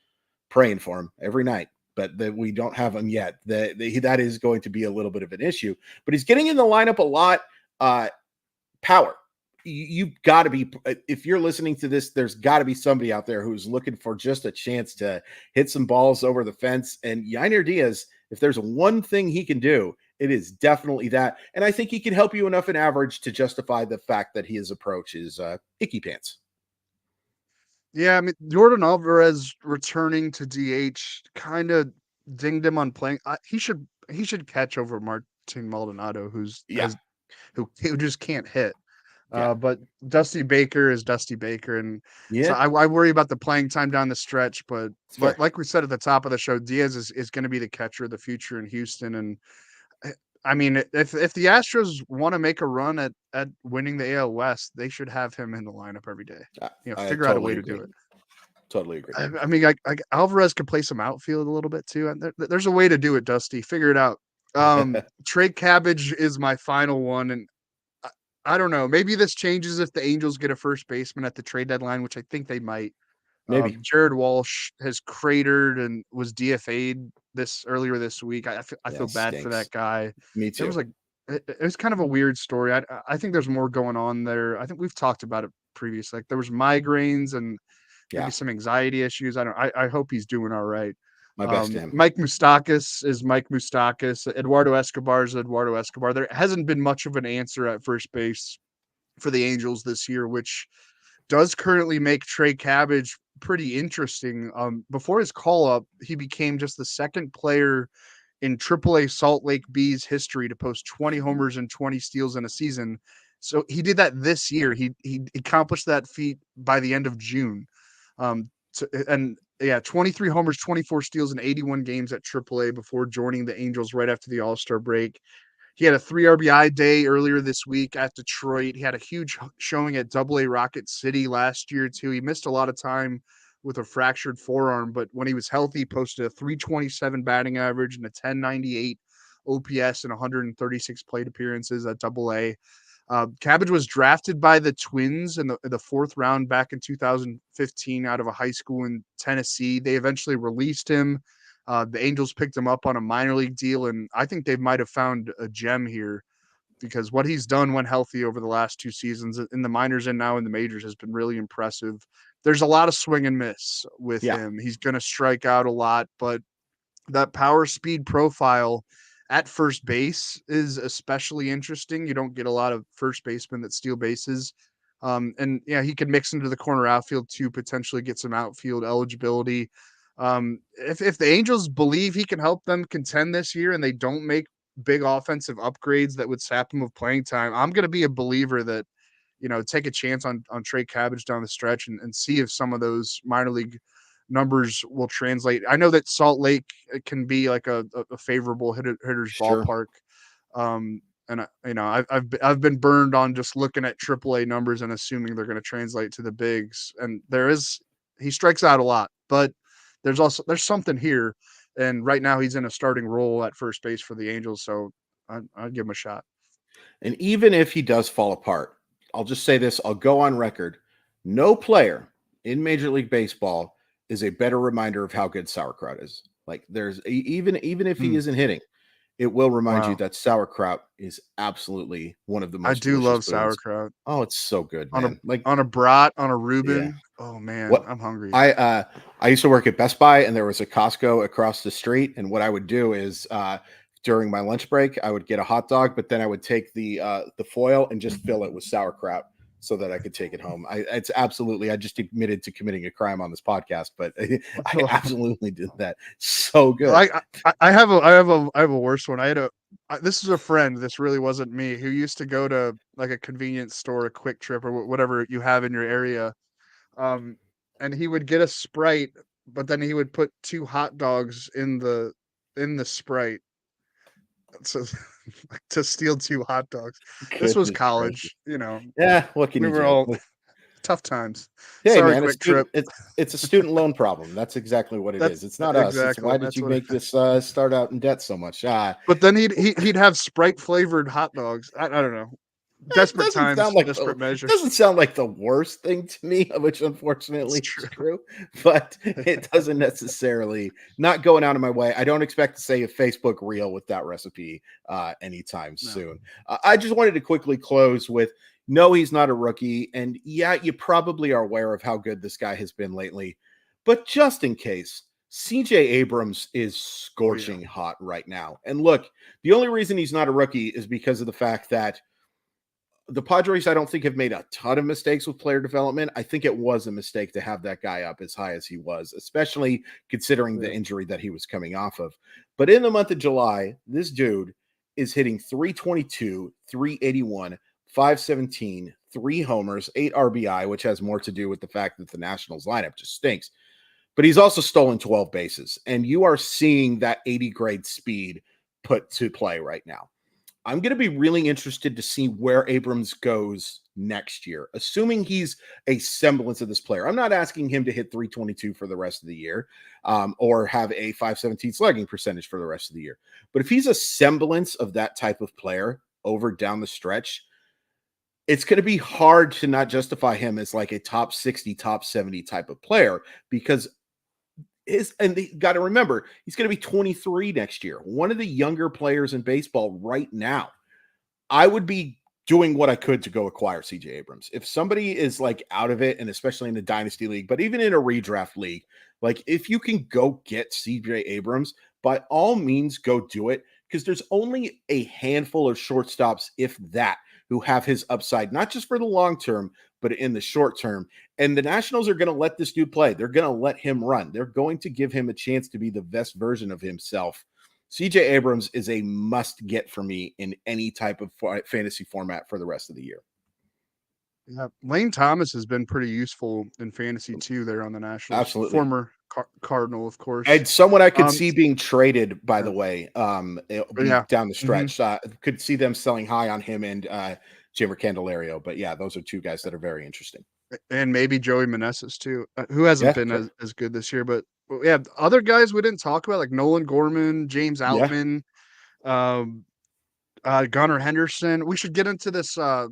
praying for him every night, but that we don't have him yet, that is going to be a little bit of an issue. But he's getting in the lineup a lot. Power. You've got to be, if you're listening to this, there's got to be somebody out there who's looking for just a chance to hit some balls over the fence. And Yainer Diaz, if there's one thing he can do, it is definitely that. And I think he can help you enough in average to justify the fact that his approach is icky pants. Yeah, I mean, Jordan Alvarez returning to DH kind of dinged him on playing. He should catch over Martin Maldonado, who just can't hit. But Dusty Baker is Dusty Baker, and so Yeah, I worry about the playing time down the stretch. But it's fair. like we said at the top of the show, Diaz is going to be the catcher of the future in Houston. And I mean, if the Astros want to make a run at winning the AL West, they should have him in the lineup every day. I Figure out a totally way to agree. do it. Totally agree. I mean, Alvarez could play some outfield a little bit too, and there's a way to do it. Dusty, figure it out. Trey Cabbage is my final one, and I don't know. Maybe this changes if the Angels get a first baseman at the trade deadline, which I think they might. Maybe. Jared Walsh has cratered and was DFA'd earlier this week. I feel bad for that guy. Me too. It was kind of a weird story. I think there's more going on there. I think we've talked about it previously. Like there was migraines and maybe some anxiety issues. I hope he's doing all right. My best to him. Mike Moustakas is Mike Moustakas. Eduardo Escobar is Eduardo Escobar. There hasn't been much of an answer at first base for the Angels this year, which does currently make Trey Cabbage pretty interesting. Before his call-up, he became just the second player in AAA Salt Lake Bees history to post 20 homers and 20 steals in a season. So he did that this year. He accomplished that feat by the end of June. 23 homers, 24 steals in 81 games at AAA before joining the Angels right after the All-Star break. He had a 3 RBI day earlier this week at Detroit. He had a huge showing at AA Rocket City last year, too. He missed a lot of time with a fractured forearm, but when he was healthy, posted a 327 batting average and a 1098 OPS in 136 plate appearances at AA. Cabbage was drafted by the Twins in the fourth round back in 2015 out of a high school in Tennessee. They eventually released him. The Angels picked him up on a minor league deal, and I think they might have found a gem here because what he's done when healthy over the last 2 seasons in the minors and now in the majors has been really impressive. There's a lot of swing and miss with him. He's going to strike out a lot, but that power speed profile at first base is especially interesting. You don't get a lot of first basemen that steal bases. He can mix into the corner outfield to potentially get some outfield eligibility. If the Angels believe he can help them contend this year and they don't make big offensive upgrades that would sap him of playing time, I'm going to be a believer that, take a chance on Trey Cabbage down the stretch and see if some of those minor league numbers will translate. I know that Salt Lake can be like a favorable hitter's ballpark. I've been burned on just looking at AAA numbers and assuming they're going to translate to the bigs. And he strikes out a lot, but there's something here. And right now he's in a starting role at first base for the Angels. So I'd give him a shot. And even if he does fall apart, I'll just say this, I'll go on record. No player in Major League Baseball is a better reminder of how good sauerkraut is. Like there's even if he isn't hitting, it will remind you that sauerkraut is absolutely one of the most. I do love foods. Sauerkraut. Oh, it's so good, man. On a brat, on a Reuben. Yeah. Oh man, I'm hungry. I used to work at Best Buy and there was a Costco across the street. And what I would do is during my lunch break, I would get a hot dog, but then I would take the foil and just fill it with sauerkraut so that I could take it home. I just admitted to committing a crime on this podcast, but I absolutely did that. So good. I have a worse one. This is a friend. This really wasn't me, who used to go to like a convenience store, a Quick Trip or whatever you have in your area. And he would get a Sprite, but then he would put 2 hot dogs in the Sprite. So to steal 2 hot dogs. This was college, Yeah, what can you do? We were all tough times. Hey, sorry, man, Quick Trip. It's a student loan problem. That's exactly what it is. It's not us. It's why did you make this start out in debt so much? But then he'd have Sprite flavored hot dogs. I don't know. Desperate times, desperate measures. Doesn't sound like the worst thing to me, which unfortunately is true, but it doesn't necessarily, not going out of my way. I don't expect to say a Facebook reel with that recipe anytime soon. I just wanted to quickly close with, no, he's not a rookie. And yeah, you probably are aware of how good this guy has been lately, but just in case, CJ Abrams is scorching hot right now. And look, the only reason he's not a rookie is because of the fact that the Padres, I don't think, have made a ton of mistakes with player development. I think it was a mistake to have that guy up as high as he was, especially considering the injury that he was coming off of. But in the month of July, this dude is hitting 322, 381, 517, 3 homers, 8 RBI, which has more to do with the fact that the Nationals lineup just stinks. But he's also stolen 12 bases, and you are seeing that 80 grade speed put to play right now. I'm going to be really interested to see where Abrams goes next year, assuming he's a semblance of this player. I'm not asking him to hit 322 for the rest of the year or have a 517 slugging percentage for the rest of the year. But if he's a semblance of that type of player over down the stretch, it's going to be hard to not justify him as like a top 60, top 70 type of player because and you got to remember, he's going to be 23 next year. One of the younger players in baseball right now. I would be doing what I could to go acquire CJ Abrams. If somebody is like out of it, and especially in the Dynasty League, but even in a redraft league, like if you can go get CJ Abrams, by all means, go do it. Because there's only a handful of shortstops, if that, who have his upside, not just for the long term, but in the short term. And the Nationals are going to let this dude play. They're going to let him run. They're going to give him a chance to be the best version of himself. CJ Abrams is a must get for me in any type of fantasy format for the rest of the year. Yeah, Lane Thomas has been pretty useful in fantasy too there on the Nationals. Absolutely. Former Cardinal, of course. And someone I could see being traded, by the way, down the stretch. Could see them selling high on him and Jimmer Candelario. But yeah, those are two guys that are very interesting. And maybe Joey Meneses too, who hasn't been as good this year. But yeah, other guys we didn't talk about, like Nolan Gorman, James Outman, Gunnar Henderson. We should get into this. I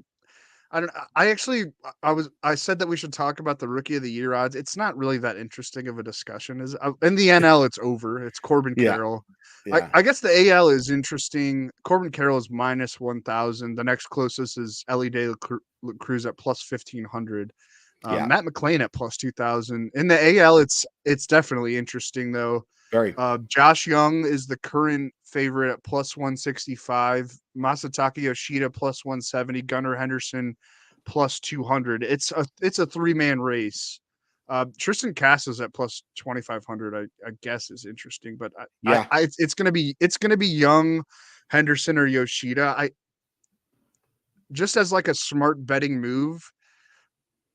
said that we should talk about the Rookie of the Year odds. It's not really that interesting of a discussion. In the NL, it's over. It's Corbin Carroll. Yeah. I guess the AL is interesting. Corbin Carroll is minus 1,000. The next closest is Ellie De La Cruz at plus 1,500. Matt McClain at plus 2,000. In the AL, it's definitely interesting though. Very. Josh Young is the current favorite at plus 165. Masataka Yoshida plus 170. Gunnar Henderson plus 200. It's a 3-man race. Triston Casas at plus 2,500. I guess is interesting, but it's gonna be Young, Henderson, or Yoshida. I just as like a smart betting move.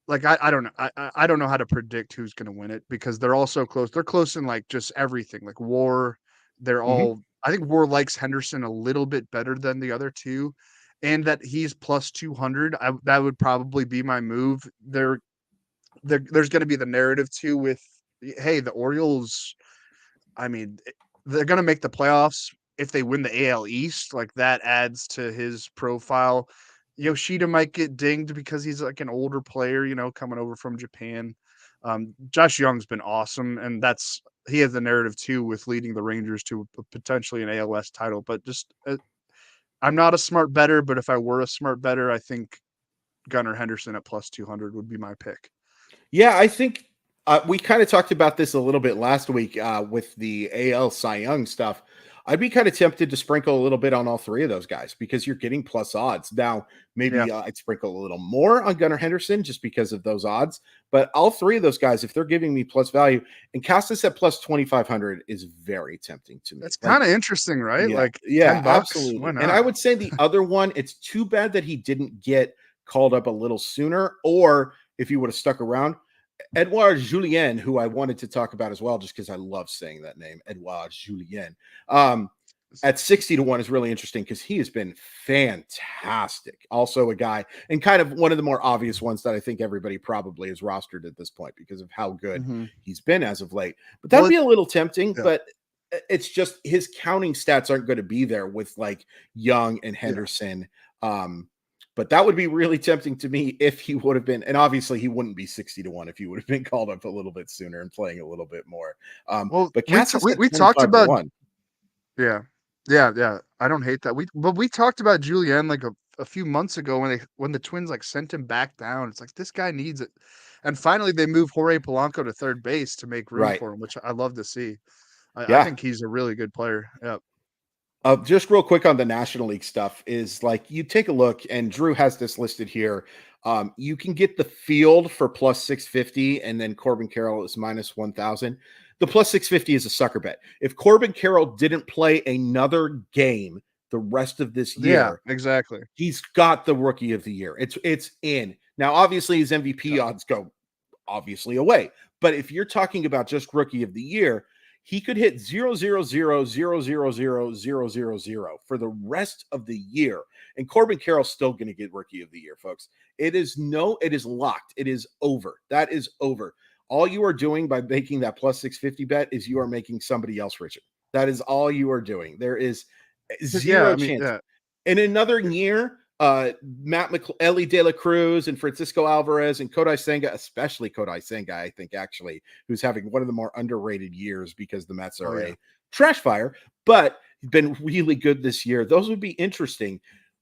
Like I don't know. I don't know how to predict who's going to win it because they're all so close. They're close in like just everything. Like WAR, they're all. I think WAR likes Henderson a little bit better than the other two, and that he's plus 200. That would probably be my move. There's going to be the narrative too with, hey, the Orioles. I mean, they're going to make the playoffs if they win the AL East. Like that adds to his profile. Yoshida might get dinged because he's like an older player, coming over from Japan. Josh Young's been awesome, and he has the narrative too with leading the Rangers to potentially an ALS title. But just, I'm not a smart bettor, but if I were a smart bettor, I think Gunnar Henderson at plus 200 would be my pick. Yeah, I think we kind of talked about this a little bit last week with the AL Cy Young stuff. I'd be kind of tempted to sprinkle a little bit on all three of those guys because you're getting plus odds. Now, maybe I'd sprinkle a little more on Gunnar Henderson just because of those odds. But all three of those guys, if they're giving me plus value, and Casas at plus 2,500 is very tempting to me. That's kind of interesting, right? Yeah, like $10, absolutely. And I would say the other one, it's too bad that he didn't get called up a little sooner, or if he would have stuck around, Edouard Julien, who I wanted to talk about as well, just because I love saying that name, Edouard Julien. At 60-1 is really interesting because he has been fantastic. Also a guy, and kind of one of the more obvious ones that I think everybody probably is rostered at this point because of how good he's been as of late. But that'd be a little tempting, but it's just his counting stats aren't going to be there with like Young and Henderson. But that would be really tempting to me if he would have been, and obviously he wouldn't be 60-1 if he would have been called up a little bit sooner and playing a little bit more. But we talked about, yeah. I don't hate that. We talked about Julien like a few months ago when the Twins like sent him back down. It's like this guy needs it, and finally they moved Jorge Polanco to third base to make room for him, which I love to see. I think he's a really good player. Yeah. Just real quick on the National League stuff is like you take a look, and Drew has this listed here. You can get the field for plus 650, and then Corbin Carroll is minus 1,000. The plus 650 is a sucker bet. If Corbin Carroll didn't play another game, the rest of this Yeah, year, exactly. he's got the rookie of the year. It's in. Now, obviously, his MVP odds go obviously away. But if you're talking about just rookie of the year, he could hit 0-0-0-0-0-0-0-0 for the rest of the year. And Corbin Carroll's still going to get rookie of the year, folks. It is locked. It is over. That is over. All you are doing by making that plus 650 bet is you are making somebody else richer. That is all you are doing. There is zero chance. In another year, Ellie De La Cruz and Francisco Alvarez and Kodai Senga, especially Kodai Senga, I think, actually, who's having one of the more underrated years because the Mets are a trash fire, but he's been really good this year. Those would be interesting.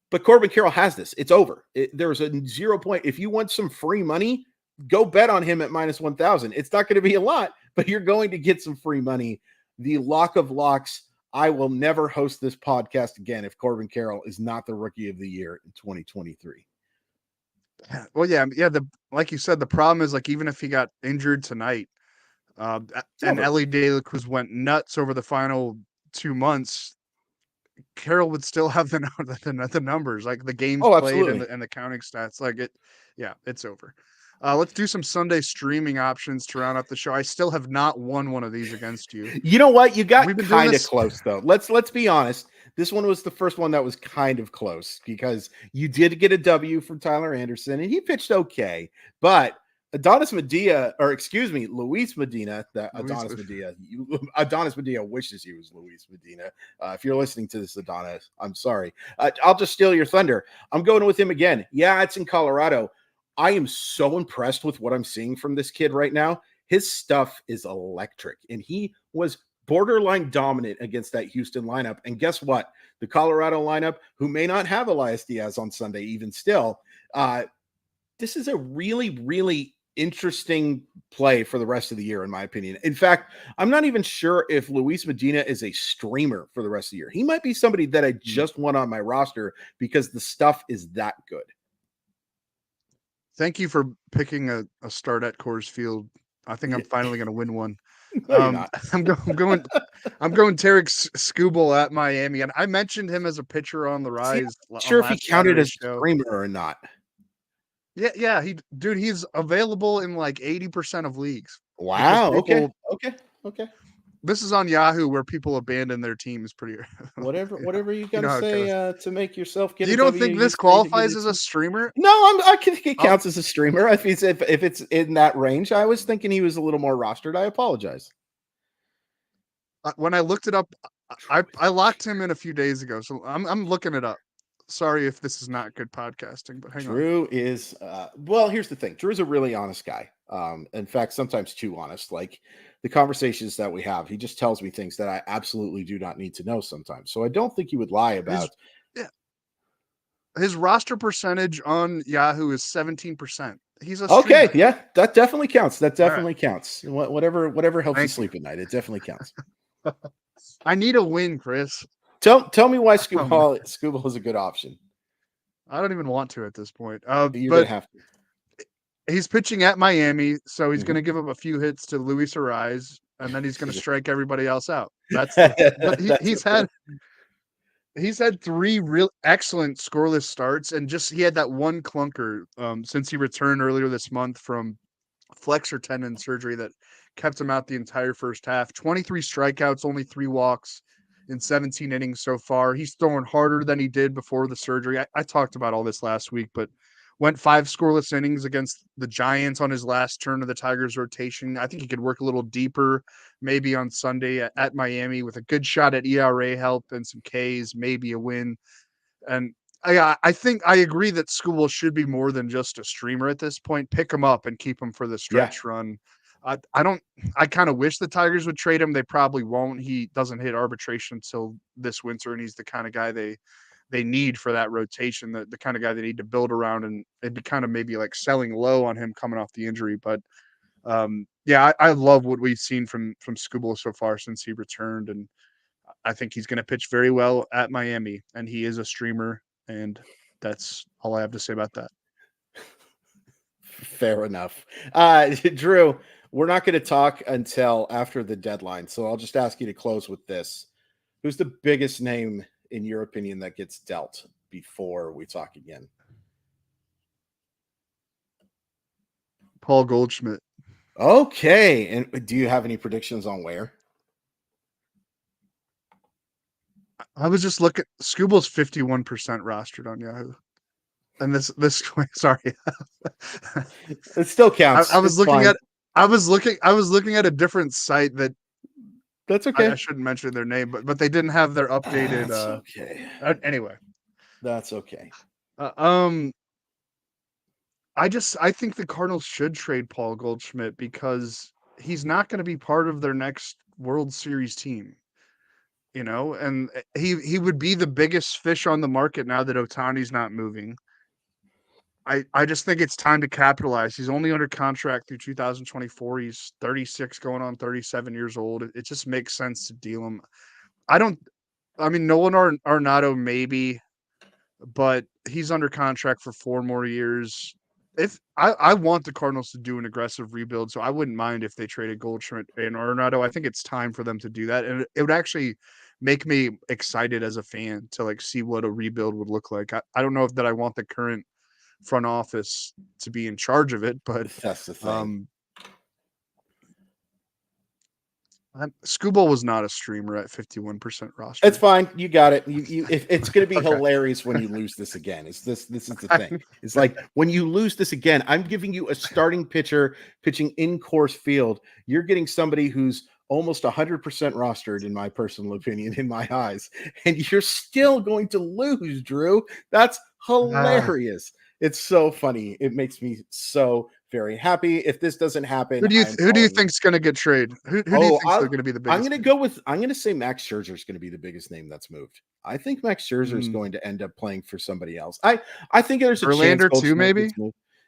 But Corbin Carroll has this. It's over. There's a 0 point. If you want some free money, go bet on him at minus 1,000. It's not going to be a lot, but you're going to get some free money. The lock of locks. I will never host this podcast again if Corbin Carroll is not the rookie of the year in 2023. Well, like you said, the problem is, like, even if he got injured tonight, and Ellie De La Cruz went nuts over the final 2 months, Carroll would still have the numbers, like the games played and the counting stats. Like it's over. Let's do some Sunday streaming options to round up the show. I still have not won one of these against you. You know what? You got kind of close, though. Let's be honest. This one was the first one that was kind of close because you did get a W from Tyler Anderson, and he pitched okay. But Luis Medina, Adonis Medina wishes he was Luis Medina. If you're listening to this, Adonis, I'm sorry. I'll just steal your thunder. I'm going with him again. Yeah, it's in Colorado. I am so impressed with what I'm seeing from this kid right now. His stuff is electric, and he was borderline dominant against that Houston lineup. And guess what? The Colorado lineup, who may not have Elias Diaz on Sunday, even still, this is a really, really interesting play for the rest of the year, in my opinion. In fact, I'm not even sure if Luis Medina is a streamer for the rest of the year. He might be somebody that I just want on my roster because the stuff is that good. Thank you for picking a start at Coors Field. I think I'm finally going to win one. No, you're not. I'm going Tarek Skubal at Miami, and I mentioned him as a pitcher on the rise. Not sure if he counted as a streamer or not. Yeah, he's available in like 80% of leagues. Wow. Okay. This is on Yahoo where people abandon their teams pretty. Whatever you got to say to make yourself get. You don't think this qualifies as a streamer? No, I think it counts as a streamer. If it's in that range, I was thinking he was a little more rostered. I apologize. When I looked it up, I locked him in a few days ago, so I'm looking it up. Sorry if this is not good podcasting, but hang on. Drew is well. Here's the thing. Drew's a really honest guy. In fact, sometimes too honest. Like the conversations that we have, he just tells me things that I absolutely do not need to know sometimes. So I don't think he would lie about. His roster percentage on Yahoo is 17%. He's a okay. Yeah, that definitely counts. Counts. Whatever helps you sleep at night. It definitely counts. I need a win, Chris. Tell me why Skubal is a good option. I don't even want to at this point. You're gonna have to. He's pitching at Miami, so he's going to give up a few hits to Luis Ariz, and then he's going to strike everybody else out. He's had 3 real excellent scoreless starts, and he had that one clunker since he returned earlier this month from flexor tendon surgery that kept him out the entire first half. 23 strikeouts, only 3 walks in 17 innings so far. He's throwing harder than he did before the surgery. I talked about all this last week, but went 5 scoreless innings against the Giants on his last turn of the Tigers rotation. I think he could work a little deeper, maybe on Sunday at Miami with a good shot at ERA help and some Ks, maybe a win. And I think I agree that Skubal should be more than just a streamer at this point. Pick him up and keep him for the stretch run. I kind of wish the Tigers would trade him. They probably won't. He doesn't hit arbitration until this winter, and he's the kind of guy they need for that rotation, the kind of guy they need to build around, and it'd be kind of maybe like selling low on him coming off the injury. But I love what we've seen from Skubal so far since he returned, and I think he's going to pitch very well at Miami, and he is a streamer, and that's all I have to say about that. Fair enough. Drew, we're not going to talk until after the deadline, so I'll just ask you to close with this. Who's the biggest name in your opinion, that gets dealt before we talk again? Paul Goldschmidt. Okay. And do you have any predictions on where? I was just looking. Scooble's 51% rostered on Yahoo. And this sorry. It still counts. I was It's looking fine. at I was looking at a different site that That's okay. I shouldn't mention their name, but they didn't have their updated. That's okay. Anyway, that's okay. I think the Cardinals should trade Paul Goldschmidt because he's not going to be part of their next World Series team. And he would be the biggest fish on the market now that Ohtani's not moving. I just think it's time to capitalize. He's only under contract through 2024. He's 36 going on 37 years old. It just makes sense to deal him. Nolan Arenado maybe, but he's under contract for 4 more years. If I want the Cardinals to do an aggressive rebuild, so I wouldn't mind if they traded Goldschmidt and Arenado. I think it's time for them to do that. And it would actually make me excited as a fan to see what a rebuild would look like. I don't know if that I want the current front office to be in charge of it, but that's the thing. Scooball was not a streamer at 51% roster. It's fine. You got it. It's going to be hilarious when you lose this again. This is the thing. It's like when you lose this again, I'm giving you a starting pitcher pitching in Coors Field. You're getting somebody who's almost 100% rostered, in my personal opinion, in my eyes, and you're still going to lose, Drew. That's hilarious. It's so funny. It makes me so very happy. If this doesn't happen, who do you think's going to get traded? Who do you think's going to be the biggest? I'm going to say Max Scherzer is going to be the biggest name that's moved. I think Max Scherzer is going to end up playing for somebody else. I think there's a Verlander chance too, maybe.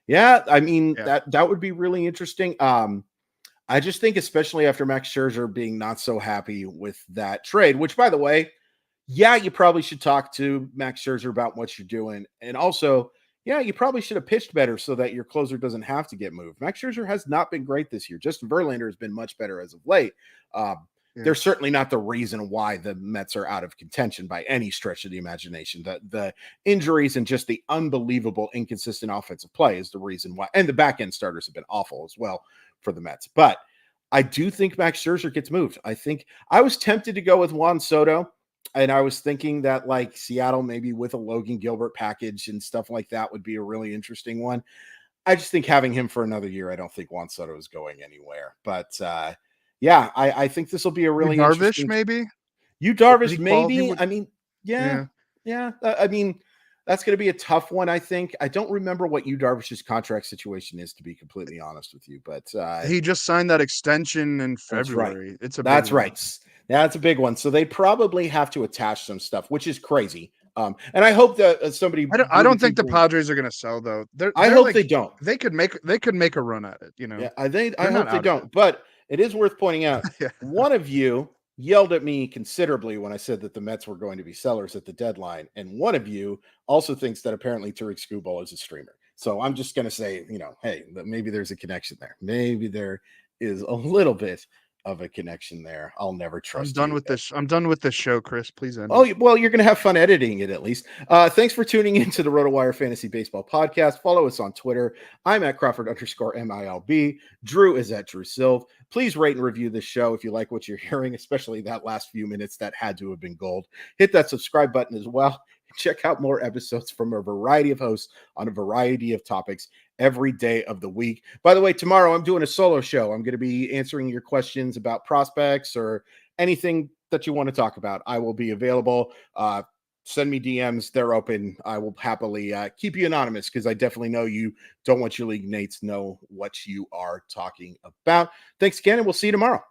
Yeah, I mean that would be really interesting. I just think, especially after Max Scherzer being not so happy with that trade, which, by the way, you probably should talk to Max Scherzer about what you're doing, and also. Yeah, you probably should have pitched better so that your closer doesn't have to get moved. Max Scherzer has not been great this year. Justin Verlander has been much better as of late. They're certainly not the reason why the Mets are out of contention by any stretch of the imagination. The injuries and just the unbelievable inconsistent offensive play is the reason why. And the back-end starters have been awful as well for the Mets. But I do think Max Scherzer gets moved. I think I was tempted to go with Juan Soto. And I was thinking that Seattle, maybe with a Logan Gilbert package and stuff like that, would be a really interesting one. I just think having him for another year, I don't think Juan Soto is going anywhere. But I think this will be a really interesting. Maybe Darvish, maybe. I mean, yeah. I mean, that's going to be a tough one. I think. I don't remember what Darvish's contract situation is, to be completely honest with you. But he just signed that extension in February. That's right. That's a big one. So they probably have to attach some stuff, which is crazy. And I hope that somebody. I don't think the Padres are going to sell though. I hope they don't. They could make a run at it. Yeah, I hope they don't. But it is worth pointing out. One of you yelled at me considerably when I said that the Mets were going to be sellers at the deadline, and one of you also thinks that apparently Tariq Skubal is a streamer. So I'm just going to say, hey, maybe there's a connection there. Maybe there is a little bit of a connection there. I'll never trust. I'm done with this show, Chris. Please end. Oh, well, you're going to have fun editing it at least. Thanks for tuning into the RotoWire Fantasy Baseball Podcast. Follow us on Twitter. I'm at Crawford_MILB. Drew is at Drew Silva. Please rate and review this show if you like what you're hearing, especially that last few minutes that had to have been gold. Hit that subscribe button as well. Check out more episodes from a variety of hosts on a variety of topics every day of the week. By the way, tomorrow I'm doing a solo show. I'm going to be answering your questions about prospects or anything that you want to talk about. I will be available. Send me DMs. They're open. I will happily keep you anonymous because I definitely know you don't want your league mates know what you are talking about. Thanks again, and we'll see you tomorrow.